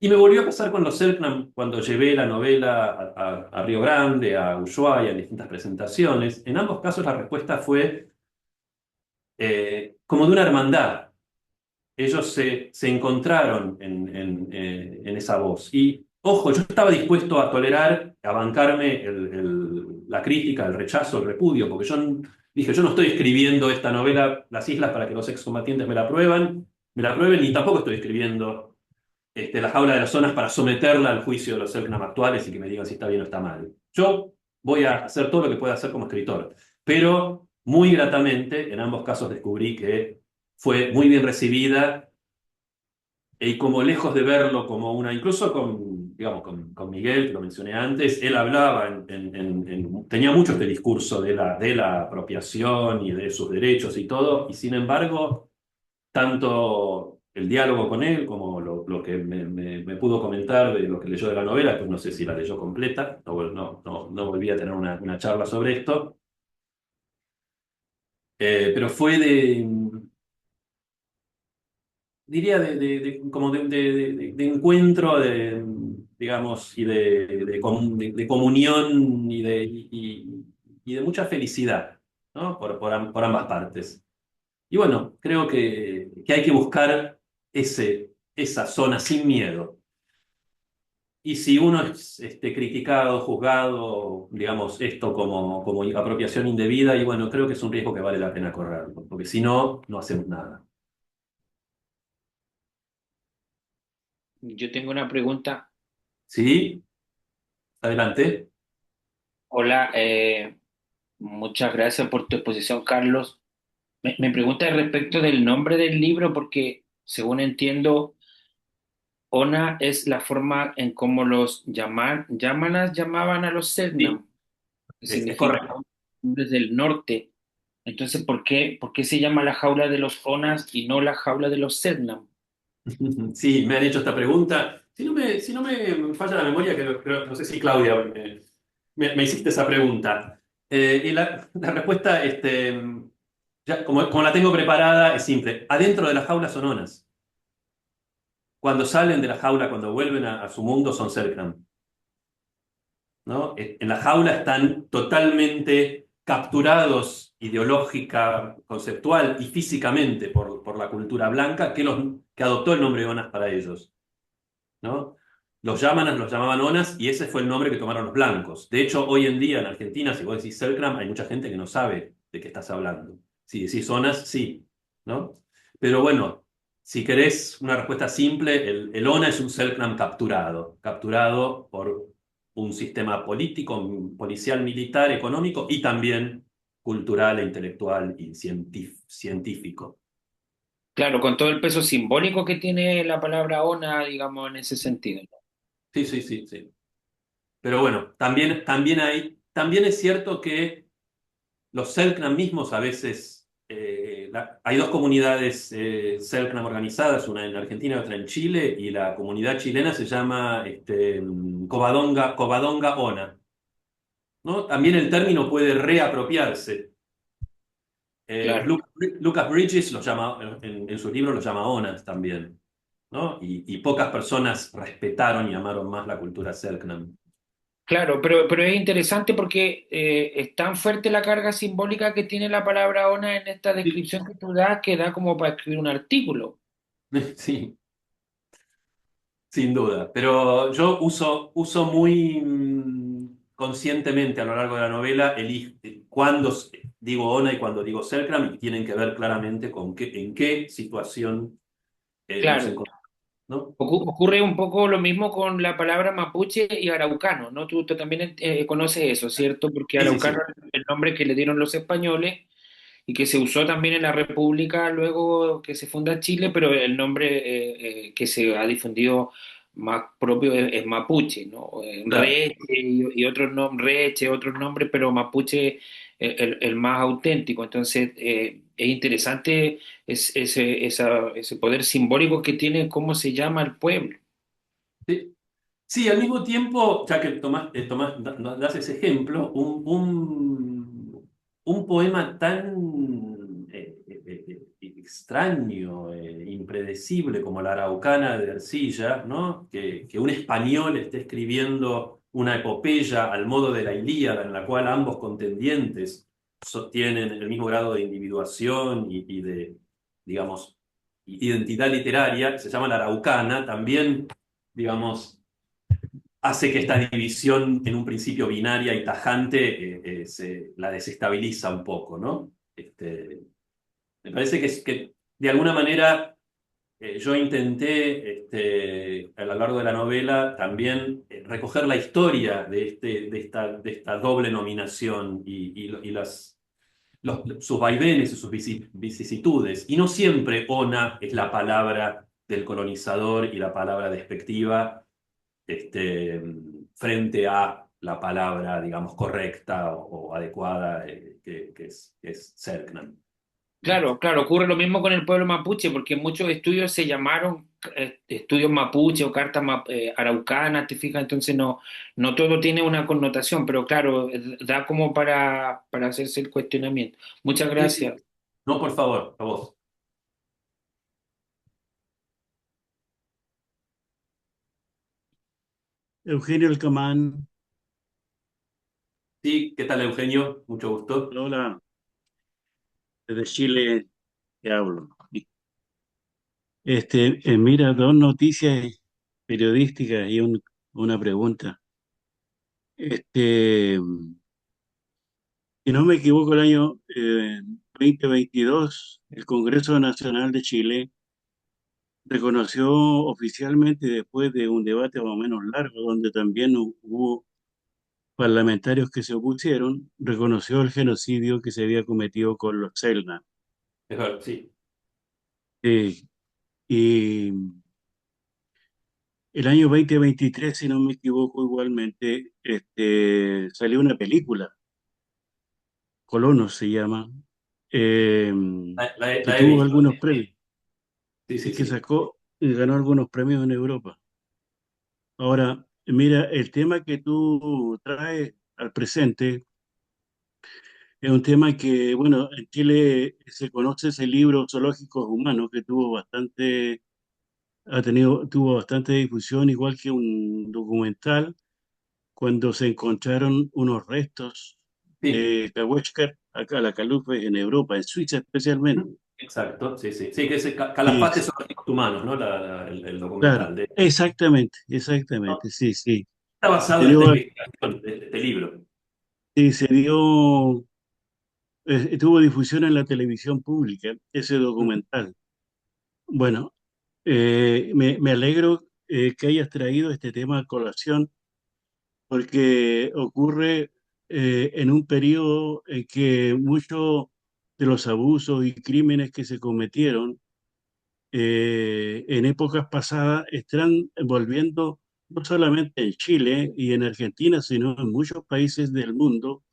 Y me volvió a pasar con los Selknam cuando llevé la novela a Río Grande, a Ushuaia, en distintas presentaciones. En ambos casos la respuesta fue como de una hermandad. Ellos se encontraron en esa voz. Y, ojo, yo estaba dispuesto a tolerar, a bancarme la crítica, el rechazo, el repudio, porque dije, yo no estoy escribiendo esta novela, Las Islas, para que los excombatientes me la prueben, y tampoco estoy escribiendo La Jaula de las Zonas para someterla al juicio de los Selknam actuales y que me digan si está bien o está mal. Yo voy a hacer todo lo que pueda hacer como escritor, pero muy gratamente, en ambos casos descubrí que fue muy bien recibida y como lejos de verlo como una, incluso digamos, con Miguel, que lo mencioné antes, él hablaba, tenía mucho este discurso de la apropiación y de sus derechos y todo, y sin embargo, tanto el diálogo con él como lo que me pudo comentar de lo que leyó de la novela, pues no sé si la leyó completa, no volví a tener una charla sobre esto, pero fue diría, como de encuentro, digamos, y de comunión y de mucha felicidad, ¿no? Por ambas partes. Y bueno, creo que hay que buscar esa zona sin miedo. Y si uno es criticado, juzgado, digamos, esto como apropiación indebida, y bueno, creo que es un riesgo que vale la pena correr, ¿no? Porque si no, no hacemos nada. Yo tengo una pregunta. ¿Sí? Adelante. Hola, muchas gracias por tu exposición, Carlos. Me pregunta respecto del nombre del libro, porque según entiendo, Ona es la forma en cómo los yámanas llamaban a los Sí, Selknam, que es significa correcto. hombres del norte. Entonces, ¿por qué se llama la jaula de los Onas y no la jaula de los Selknam? Sí, me han hecho esta pregunta. Si no me falla la memoria, no sé si Claudia me hiciste esa pregunta. Y la respuesta, ya, como la tengo preparada, es simple. Adentro de la jaula son onas. Cuando salen de la jaula, cuando vuelven a su mundo, son Selknam, ¿no? En la jaula están totalmente capturados ideológica, conceptual y físicamente por la cultura blanca que adoptó el nombre de onas para ellos, ¿no? Los yámanas los llamaban onas y ese fue el nombre que tomaron los blancos. De hecho, hoy en día en Argentina, si vos decís Selknam, hay mucha gente que no sabe de qué estás hablando. Si decís onas, sí, ¿no? Pero bueno, si querés una respuesta simple, el ona es un Selknam capturado por un sistema político, policial, militar, económico y también cultural e intelectual y científico. Claro, con todo el peso simbólico que tiene la palabra Ona, digamos, en ese sentido, ¿no? Sí, sí, sí, sí. Pero bueno, también es cierto que los Selknam mismos a veces, hay dos comunidades Selknam organizadas, una en Argentina y otra en Chile, y la comunidad chilena se llama Covadonga Ona, ¿no? También el término puede reapropiarse. Claro. Lucas Bridges lo llama, en su libro lo llama Onas también, ¿no? Y pocas personas respetaron y amaron más la cultura Selknam. Claro, pero es interesante porque es tan fuerte la carga simbólica que tiene la palabra ONA en esta Sí, descripción que tú das, que da como para escribir un artículo. sí. Sin duda, pero yo uso muy conscientemente a lo largo de la novela cuando digo Ona y cuando digo Selknam y tienen que ver claramente con en qué situación nos Claro, encontramos, ¿no? ocurre un poco lo mismo con la palabra mapuche y araucano, ¿no? Tú también conoces eso, ¿cierto? Porque Sí, sí, araucano sí. es el nombre que le dieron los españoles y que se usó también en la República luego que se funda Chile, pero el nombre que se ha difundido más propio es mapuche, ¿no? Claro, Reche y otros nombres, Reche, otros nombres, pero mapuche el más auténtico. Entonces, es interesante ese poder simbólico que tiene cómo se llama el pueblo. Sí, sí, al mismo tiempo, ya que das ese ejemplo, un poema tan extraño, impredecible como La Araucana de Ercilla, ¿no? Que un español esté escribiendo una epopeya al modo de la Ilíada, en la cual ambos contendientes tienen el mismo grado de individuación y de, digamos, identidad literaria, que se llama La Araucana, también, digamos, hace que esta división en un principio binaria y tajante se la desestabiliza un poco, ¿no? Me parece que de alguna manera yo intenté a lo largo de la novela también recoger la historia de esta doble nominación y sus vaivenes y sus vicisitudes. Y no siempre ona es la palabra del colonizador y la palabra despectiva este, frente a la palabra, digamos, correcta o adecuada que es Selknam. Claro, claro, ocurre lo mismo con el pueblo mapuche, porque muchos estudios se llamaron estudios mapuche o cartas araucanas, ¿te fijas? Entonces no todo tiene una connotación, pero claro, da como para hacerse el cuestionamiento. Muchas Sí, sí. gracias. No, por favor, a vos. Eugenio Elcamán, Sí, ¿qué tal, Eugenio? Mucho gusto. hola, desde Chile te hablo. Mira, dos noticias periodísticas y una pregunta. Este, si no me equivoco, el año 2022, el Congreso Nacional de Chile reconoció oficialmente, después de un debate más o menos largo, donde también hubo parlamentarios que se opusieron, reconoció el genocidio que se había cometido con los Selknam. Sí. Eh, y el año 2023, si no me equivoco, igualmente, salió una película, Colonos se llama, eh, que La he tuvo visto. algunos premios Sí, y sí, que sí. sacó y ganó algunos premios en Europa. Ahora, mira, el tema que tú traes al presente es un tema que, bueno, en Chile se conoce ese libro Zoológicos Humanos, que tuvo bastante difusión, igual que un documental cuando se encontraron unos restos Sí. de Cahuéscar, acá la Calufe, en Europa, en Suiza especialmente. Ujú. Exacto, sí, sí. Sí, que es Y Calafate sobre los humanos, ¿no? El claro, documental. exactamente, ¿No? exactamente, sí, sí. Está Se basado en esta dio, investigación, de este libro. sí, tuvo difusión en la televisión pública, ese Ujú. documental. Bueno, me alegro que hayas traído este tema a colación, porque ocurre en un periodo en que muchos de los abusos y crímenes que se cometieron en épocas pasadas están volviendo no solamente en Chile y en Argentina, sino en muchos países del mundo,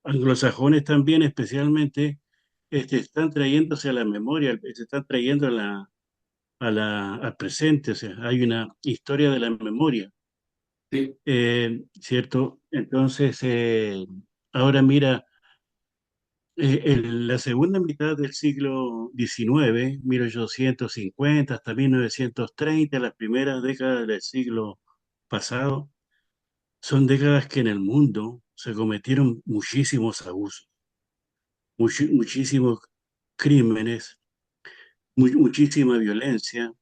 anglosajones también especialmente, están trayéndose a la memoria, se están trayendo al presente, o sea, hay una historia de la memoria. Sí. ¿Cierto? Entonces, ahora mira, en la segunda mitad del siglo XIX, 1850 hasta 1930, las primeras décadas del siglo pasado, son décadas que en el mundo se cometieron muchísimos abusos, muchísimos crímenes, muchísima violencia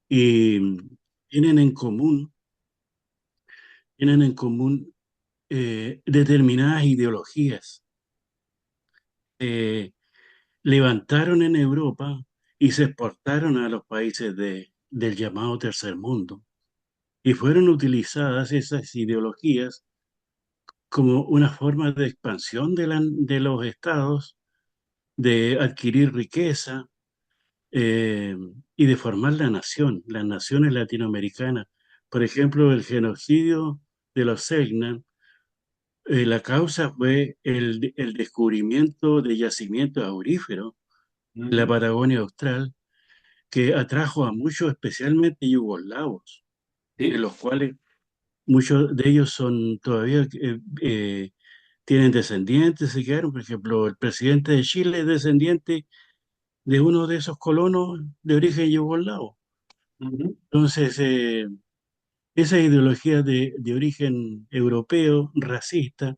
y tienen en común, tienen en común determinadas ideologías. Eh, Levantaron en Europa y se exportaron a los países del llamado tercer mundo. Y fueron utilizadas esas ideologías como una forma de expansión de los estados, de adquirir riqueza eh, y de formar las naciones latinoamericanas. Por ejemplo, el genocidio de los Selknam La causa fue el descubrimiento de yacimientos auríferos en la Patagonia Austral, que atrajo a muchos, especialmente yugoslavos, de Sí. los cuales muchos de ellos son todavía, tienen descendientes, se quedaron. Por ejemplo, el presidente de Chile es descendiente de uno de esos colonos de origen yugoslavo. Ujú. Entonces, esa ideología de origen europeo, racista,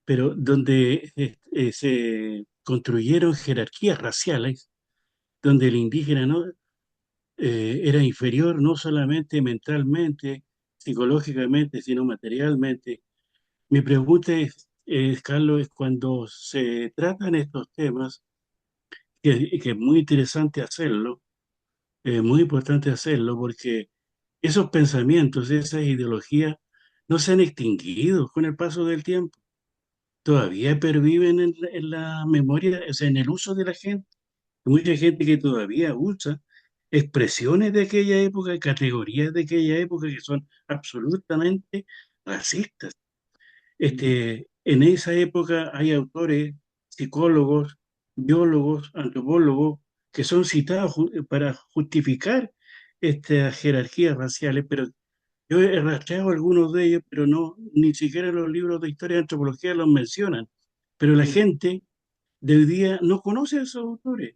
pero donde se construyeron jerarquías raciales, donde el indígena no era inferior no solamente mentalmente, psicológicamente, sino materialmente. Mi pregunta Carlos, es cuando se tratan estos temas, que es muy interesante hacerlo, muy importante hacerlo, porque esos pensamientos, esas ideologías, no se han extinguido con el paso del tiempo. Todavía perviven en la memoria, o sea, en el uso de la gente. Hay mucha gente que todavía usa expresiones de aquella época, categorías de aquella época que son absolutamente racistas. En esa época hay autores, psicólogos, biólogos, antropólogos, que son citados para justificar estas jerarquías raciales, pero yo he rastreado algunos de ellos, pero no, ni siquiera los libros de historia de antropología los mencionan. Pero la Sí. gente de hoy día no conoce a esos autores,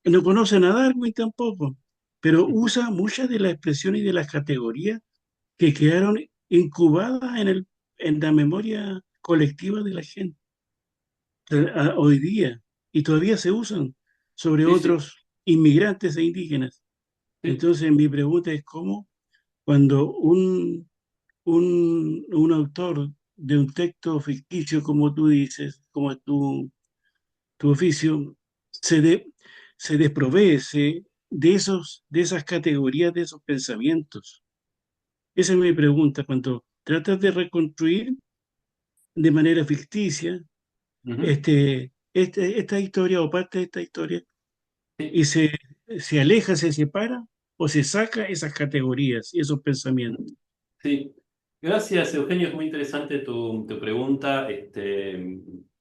no conocen a Darwin tampoco, pero Ujú. usa muchas de las expresiones y de las categorías que quedaron incubadas en la memoria colectiva de la gente hoy día, y todavía se usan sobre Sí, sí, otros inmigrantes e indígenas. sí. Entonces mi pregunta es cómo cuando un autor de un texto ficticio, como tú dices, como es tu oficio, se, de- se desprovee de esas categorías, de esos pensamientos. Esa es mi pregunta. Cuando tratas de reconstruir de manera ficticia Ujú. esta historia o parte de esta historia, Sí. y se aleja, se separa o se saca esas categorías y esos pensamientos. Sí, gracias Eugenio, es muy interesante tu pregunta.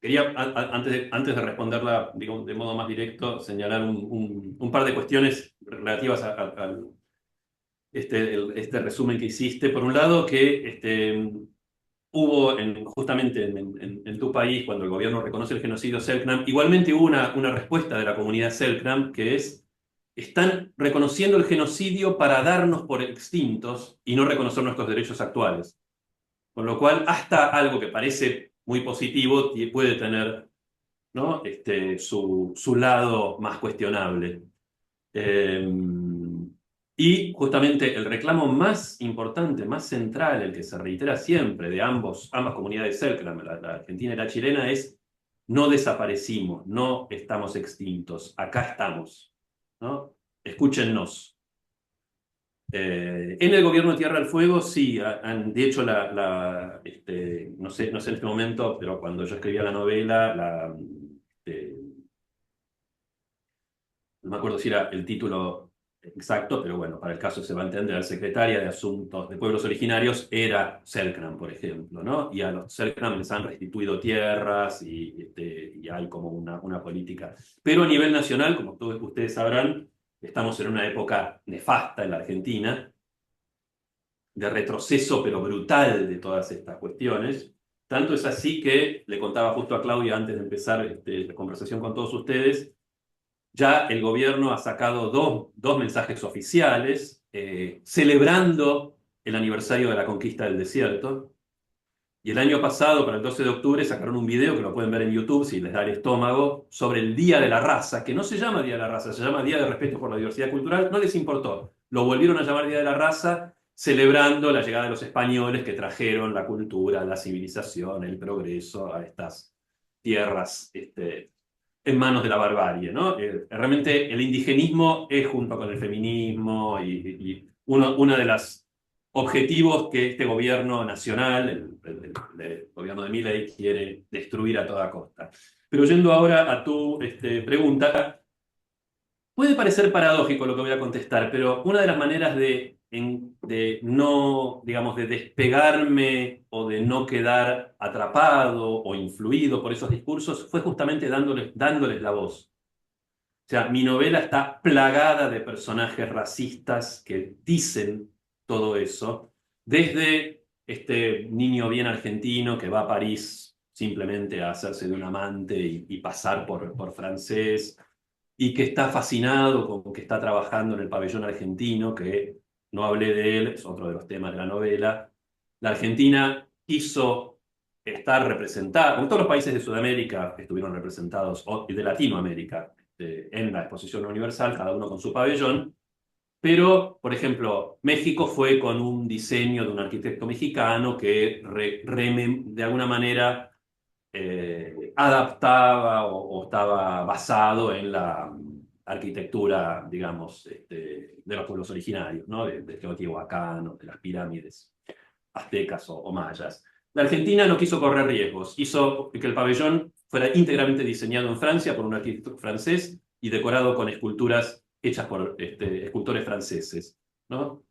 Quería, antes de responderla, digamos, de modo más directo, señalar un par de cuestiones relativas al este resumen que hiciste. Por un lado, que hubo justamente en tu país, cuando el gobierno reconoce el genocidio Selknam, igualmente hubo una respuesta de la comunidad Selknam que están reconociendo el genocidio para darnos por extintos y no reconocer nuestros derechos actuales. Con lo cual, hasta algo que parece muy positivo puede tener, ¿no? Su lado más cuestionable. Eh, y justamente el reclamo más importante, más central, el que se reitera siempre de ambas comunidades Selknam, la argentina y la chilena, es: no desaparecimos, no estamos extintos, acá estamos, ¿no? Escúchennos. En el gobierno de Tierra del Fuego, sí, de hecho, no sé en este momento, pero cuando yo escribía la novela, este, no me acuerdo si era el título exacto, pero bueno, para el caso se va a entender, secretaria de Asuntos de Pueblos Originarios era Selknam, por ejemplo, ¿no? Y a los Selknam les han restituido tierras y hay como una política. Pero a nivel nacional, como todos ustedes sabrán, estamos en una época nefasta en la Argentina, de retroceso, pero brutal, de todas estas cuestiones. Tanto es así que le contaba justo a Claudia antes de empezar la conversación con todos ustedes. Ya el gobierno ha sacado dos mensajes oficiales celebrando el aniversario de la conquista del desierto. Y el año pasado, para el 12 de octubre, sacaron un video que lo pueden ver en YouTube si les da el estómago, sobre el Día de la Raza, que no se llama Día de la Raza, se llama Día de Respeto por la Diversidad Cultural. No les importó. Lo volvieron a llamar Día de la Raza, celebrando la llegada de los españoles que trajeron la cultura, la civilización, el progreso a estas tierras en manos de la barbarie, ¿no? Realmente el indigenismo es, junto con el feminismo y uno de los objetivos que este gobierno nacional, el gobierno de Milei, quiere destruir a toda costa. Pero yendo ahora a tu pregunta, puede parecer paradójico lo que voy a contestar, pero una de las maneras de de no, digamos, de despegarme o de no quedar atrapado o influido por esos discursos fue justamente dándoles la voz. O sea, mi novela está plagada de personajes racistas que dicen todo eso, desde este niño bien argentino que va a París simplemente a hacerse de un amante y pasar por francés, y que está fascinado con que está trabajando en el pabellón argentino, que no hablé de él, es otro de los temas de la novela. La Argentina quiso estar representada, como todos los países de Sudamérica estuvieron representados, y de Latinoamérica, en la Exposición Universal, cada uno con su pabellón, pero, por ejemplo, México fue con un diseño de un arquitecto mexicano que de alguna manera adaptaba o estaba basado en la arquitectura, digamos, de los pueblos originarios, ¿no? De Teotihuacán, o de las pirámides aztecas o mayas. La Argentina no quiso correr riesgos, hizo que el pabellón fuera íntegramente diseñado en Francia por un arquitecto francés y decorado con esculturas hechas por escultores franceses, ¿no?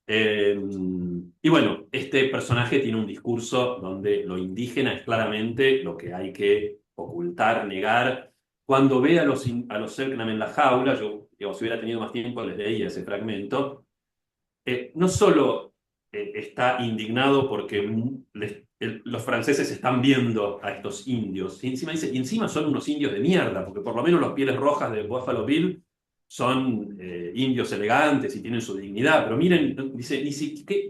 Y bueno, este personaje tiene un discurso donde lo indígena es claramente lo que hay que ocultar, negar. Cuando ve a los Selknam en la jaula, yo, digamos, si hubiera tenido más tiempo, les leía ese fragmento, no solo está indignado porque los franceses están viendo a estos indios, y encima dice, y encima son unos indios de mierda, porque por lo menos los pieles rojas de Buffalo Bill son indios elegantes y tienen su dignidad, pero miren, dice,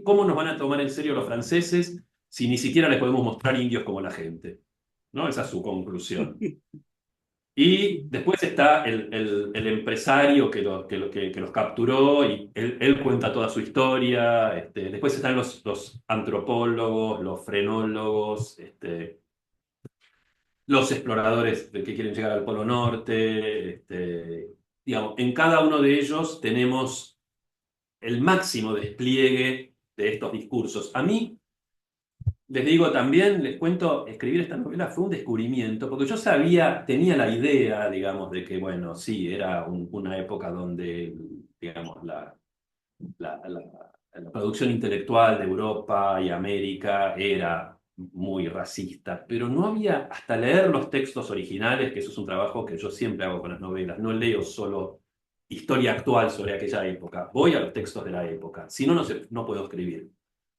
¿cómo nos van a tomar en serio los franceses si ni siquiera les podemos mostrar indios como la gente? ¿No? Esa es su conclusión. Y después está el empresario que los capturó y él cuenta toda su historia. Después están los antropólogos, los frenólogos, los exploradores que quieren llegar al Polo Norte. Digamos, en cada uno de ellos tenemos el máximo despliegue de estos discursos. A mí, les digo también, les cuento, escribir esta novela fue un descubrimiento, porque yo tenía la idea, digamos, de que, bueno, sí, era una época donde, digamos, la producción intelectual de Europa y América era muy racista, pero no había, hasta leer los textos originales, que eso es un trabajo que yo siempre hago con las novelas, no leo solo historia actual sobre aquella época, voy a los textos de la época, si no, no puedo escribir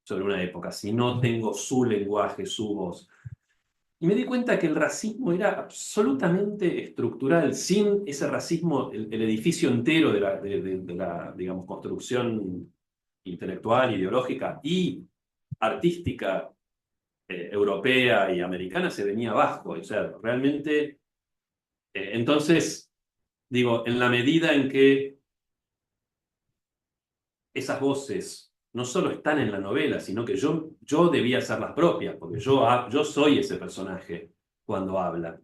sobre una época, si no tengo su lenguaje, su voz. Y me di cuenta que el racismo era absolutamente estructural. Sin ese racismo, el edificio entero de la, digamos, construcción intelectual, ideológica y artística europea y americana se venía abajo. O sea, realmente, entonces, digo, en la medida en que esas voces no solo están en la novela, sino que yo debía ser las propias, porque yo soy ese personaje cuando habla.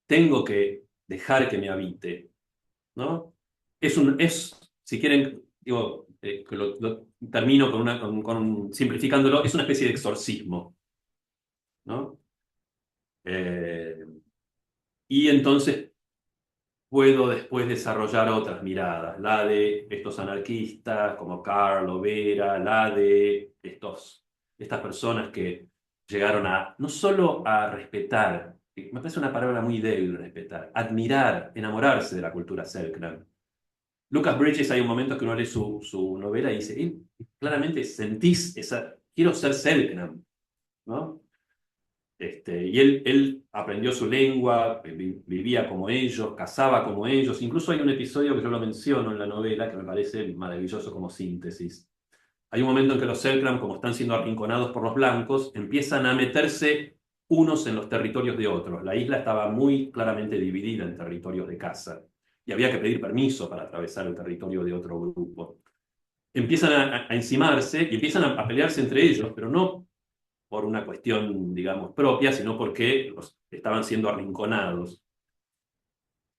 Tengo que dejar que me habite, ¿no? Si quieren, digo, que lo termino simplificándolo, es una especie de exorcismo, ¿no? Y entonces puedo después desarrollar otras miradas, la de estos anarquistas como Karl o Vera, la de estas personas que llegaron no solo a respetar, me parece una palabra muy débil respetar, admirar, enamorarse de la cultura Selknam. Lucas Bridges, hay un momento que uno lee su novela y dice, claramente sentís quiero ser Selknam, ¿no? Y él aprendió su lengua, vivía como ellos, cazaba como ellos. Incluso hay un episodio que yo lo menciono en la novela que me parece maravilloso como síntesis. Hay un momento en que los Selknam, como están siendo arrinconados por los blancos, empiezan a meterse unos en los territorios de otros. La isla estaba muy claramente dividida en territorios de caza y había que pedir permiso para atravesar el territorio de otro grupo. Empiezan a encimarse y empiezan a pelearse entre ellos, pero no por una cuestión, digamos, propia, sino porque estaban siendo arrinconados.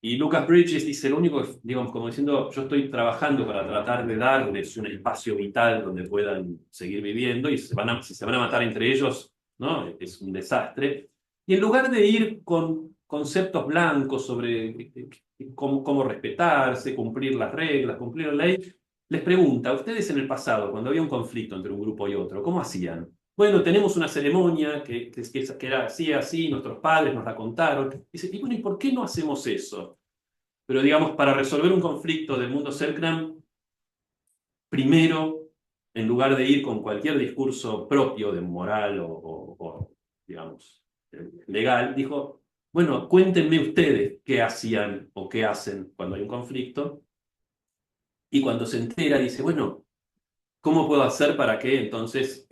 Y Lucas Bridges dice, lo único, digamos, como diciendo, yo estoy trabajando para tratar de darles un espacio vital donde puedan seguir viviendo, y si se van a matar entre ellos, ¿no? Es un desastre. Y en lugar de ir con conceptos blancos sobre cómo respetarse, cumplir las reglas, cumplir la ley, les pregunta, ustedes en el pasado, cuando había un conflicto entre un grupo y otro, ¿cómo hacían? Bueno, tenemos una ceremonia que era así, así, nuestros padres nos la contaron. Dice, y bueno, ¿y por qué no hacemos eso? Pero digamos, para resolver un conflicto del mundo Selknam, primero, en lugar de ir con cualquier discurso propio de moral digamos, legal, dijo, bueno, cuéntenme ustedes qué hacían o qué hacen cuando hay un conflicto. Y cuando se entera, dice, bueno, ¿cómo puedo hacer para que entonces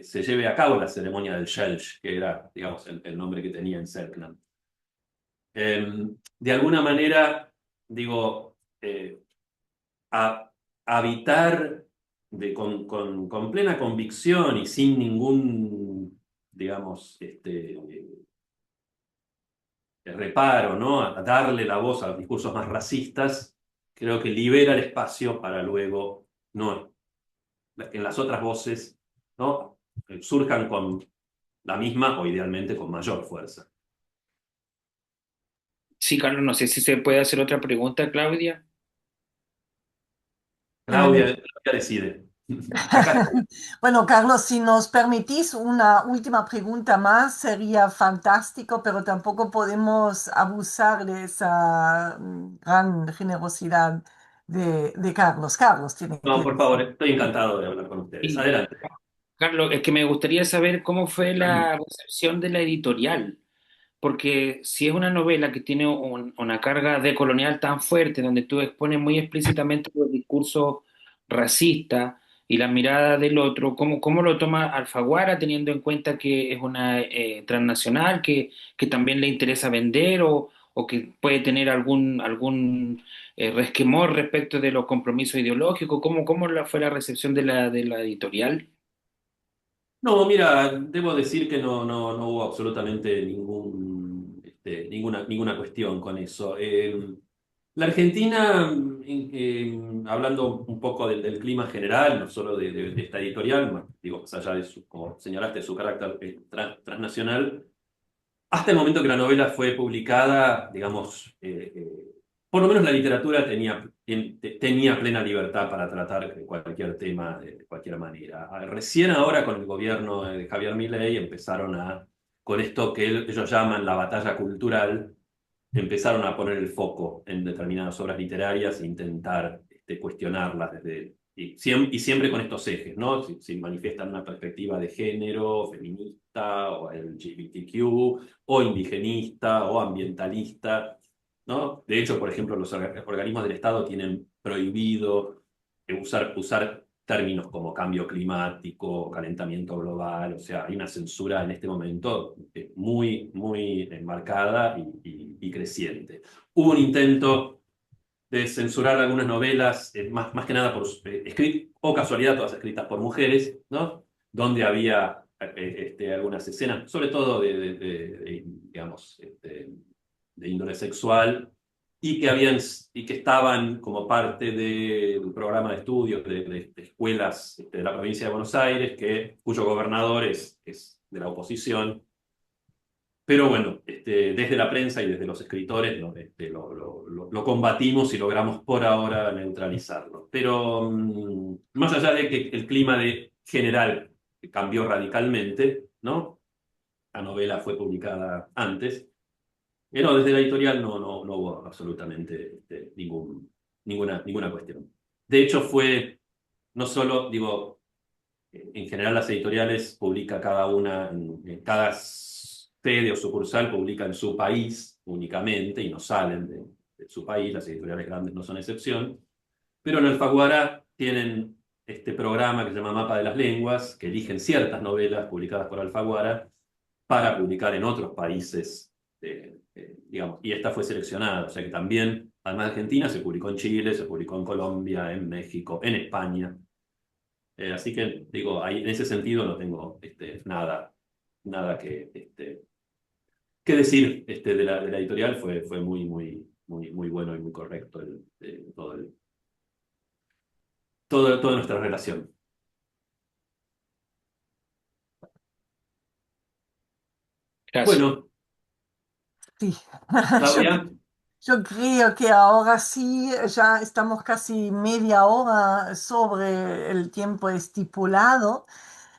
se lleve a cabo la ceremonia del Shelch, que era, digamos, el nombre que tenía en Selknam? De alguna manera, digo, a habitar con plena convicción y sin ningún, digamos, reparo, ¿no? A darle la voz a los discursos más racistas, creo que libera el espacio para luego, no, que las otras voces, ¿no? Surjan con la misma o idealmente con mayor fuerza. Sí, Carlos, no sé si se puede hacer otra pregunta, Claudia. Claudia decide. Acá Bueno, Carlos, si nos permitís una última pregunta más, sería fantástico, pero tampoco podemos abusar de esa gran generosidad de Carlos. Carlos tiene no, que por favor, estoy encantado de hablar con ustedes. Y, Adelante. Carlos, es que me gustaría saber cómo fue la recepción de la editorial, porque si es una novela que tiene una carga decolonial tan fuerte, donde tú expones muy explícitamente los discursos racistas y la mirada del otro, ¿cómo lo toma Alfaguara teniendo en cuenta que es una transnacional que también le interesa vender o que puede tener algún resquemor respecto de los compromisos ideológicos? ¿Cómo fue la recepción de la editorial? No, mira, debo decir que no hubo absolutamente ninguna cuestión con eso. La Argentina, hablando un poco del clima general, no solo de esta editorial, digo, más allá de su, como señalaste, su carácter transnacional, hasta el momento que la novela fue publicada, digamos, por lo menos la literatura tenía plena libertad para tratar cualquier tema de cualquier manera. Recién ahora con el gobierno de Javier Milei empezaron con esto que ellos llaman la batalla cultural, empezaron a poner el foco en determinadas obras literarias e intentar cuestionarlas y siempre con estos ejes, ¿no? Si manifiestan una perspectiva de género, feminista, o LGBTQ, o indigenista, o ambientalista, ¿no? De hecho, por ejemplo, los organismos del Estado tienen prohibido usar términos como cambio climático, calentamiento global, o sea, hay una censura en este momento muy, muy marcada y creciente. Hubo un intento de censurar algunas novelas, más que nada o casualidad, todas escritas por mujeres, ¿no? Donde había algunas escenas, sobre todo digamos, de índole sexual, y que estaban como parte del programa de estudios de escuelas de la provincia de Buenos Aires, cuyo gobernador es de la oposición. Pero bueno, desde la prensa y desde los escritores lo combatimos y logramos por ahora neutralizarlo. Pero más allá de que el clima general cambió radicalmente, ¿no? La novela fue publicada antes. No, desde la editorial no hubo absolutamente ninguna cuestión. De hecho, fue no solo, digo, en general las editoriales publica cada una, en cada sede o sucursal publica en su país únicamente y no salen de su país, las editoriales grandes no son excepción, pero en Alfaguara tienen este programa que se llama Mapa de las Lenguas, que eligen ciertas novelas publicadas por Alfaguara para publicar en otros países, digamos, y esta fue seleccionada, o sea que también, además de Argentina, se publicó en Chile, se publicó en Colombia, en México, en España. Así que, digo, ahí, en ese sentido no tengo nada que decir de la editorial. Fue muy bueno y muy correcto toda nuestra relación. Gracias. Bueno, Sí. Claudia, Yo creo que ahora sí, ya estamos casi media hora sobre el tiempo estipulado.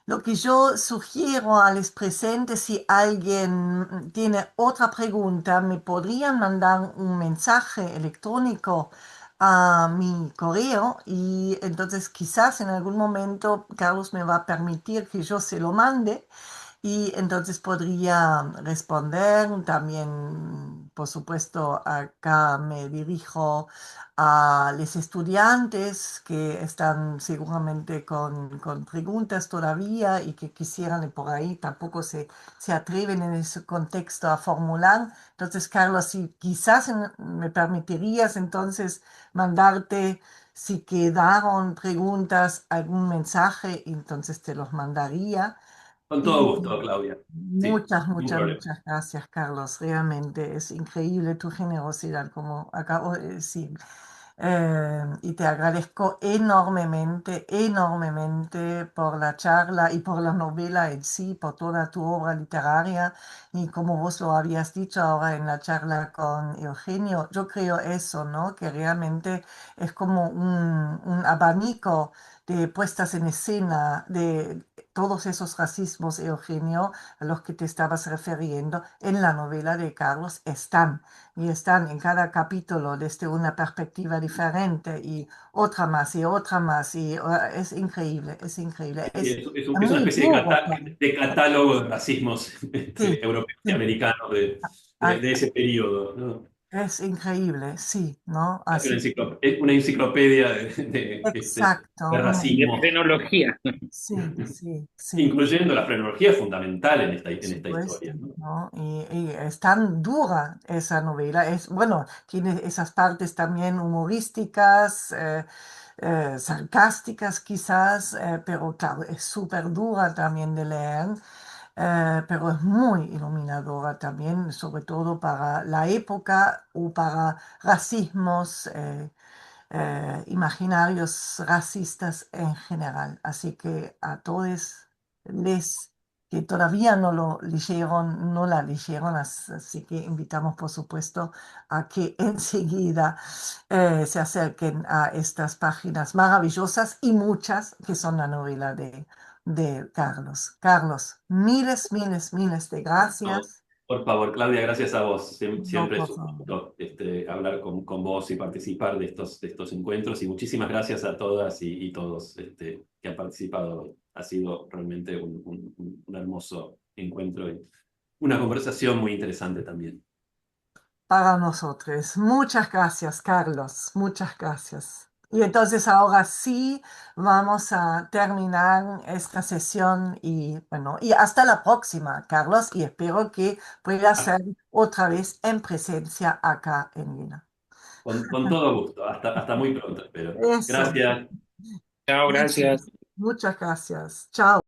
Lo que yo sugiero a los presentes, si alguien tiene otra pregunta, me podrían mandar un mensaje electrónico a mi correo y entonces quizás en algún momento Carlos me va a permitir que yo se lo mande y entonces podría responder. También, por supuesto, acá me dirijo a los estudiantes que están seguramente con preguntas todavía y que quisieran y por ahí tampoco se atreven en ese contexto a formular. Entonces, Carlos, si quizás me permitirías entonces mandarte, si quedaron preguntas, algún mensaje, entonces te los mandaría. Con todo gusto, Y Claudia. Sí, muchas, ningún muchas, problema. muchas gracias, Carlos. Realmente es increíble tu generosidad, como acabo de decir. Y te agradezco enormemente, enormemente por la charla y por la novela en sí, por toda tu obra literaria. Y como vos lo habías dicho ahora en la charla con Eugenio, yo creo eso, ¿no? Que realmente es como un abanico de puestas en escena de todos esos racismos, Eugenio, a los que te estabas refiriendo en la novela de Carlos, están y están en cada capítulo desde una perspectiva diferente y otra más y es increíble, es increíble. Sí, es una Muy especie duro también. de catálogo de racismos Sí, europeos y sí. americanos Ah, de ese periodo, ¿no? es increíble, sí, ¿no? Casi Así, es una enciclopedia de exacto. De racismo, frenología. Sí, sí, sí. incluyendo la frenología fundamental Por en esta supuesto, historia, ¿no? ¿no? Y es tan dura esa novela. Bueno, tiene esas partes también humorísticas, sarcásticas quizás, pero claro, es súper dura también de leer, pero es muy iluminadora también, sobre todo para la época o para racismos. Imaginarios racistas en general. Así que a todos les que todavía no lo leyeron, no la leyeron, así que invitamos por supuesto a que enseguida se acerquen a estas páginas maravillosas y muchas que son la novela de Carlos. Carlos, miles, miles, miles de No, gracias. por favor, Claudia, gracias a vos. No, Siempre por es un favor. gusto hablar con vos y participar de estos encuentros. Y muchísimas gracias a todas y todos que han participado. Ha sido realmente un hermoso encuentro y una conversación muy interesante también. Para nosotros. Muchas gracias, Carlos. Muchas gracias. Y entonces ahora sí vamos a terminar esta sesión y bueno, y hasta la próxima, Carlos, y espero que pueda Ah, ser otra vez en presencia acá en Viena. con todo gusto. Hasta muy pronto, espero. Eso. Gracias. Chao, gracias. Muchas gracias. Chao.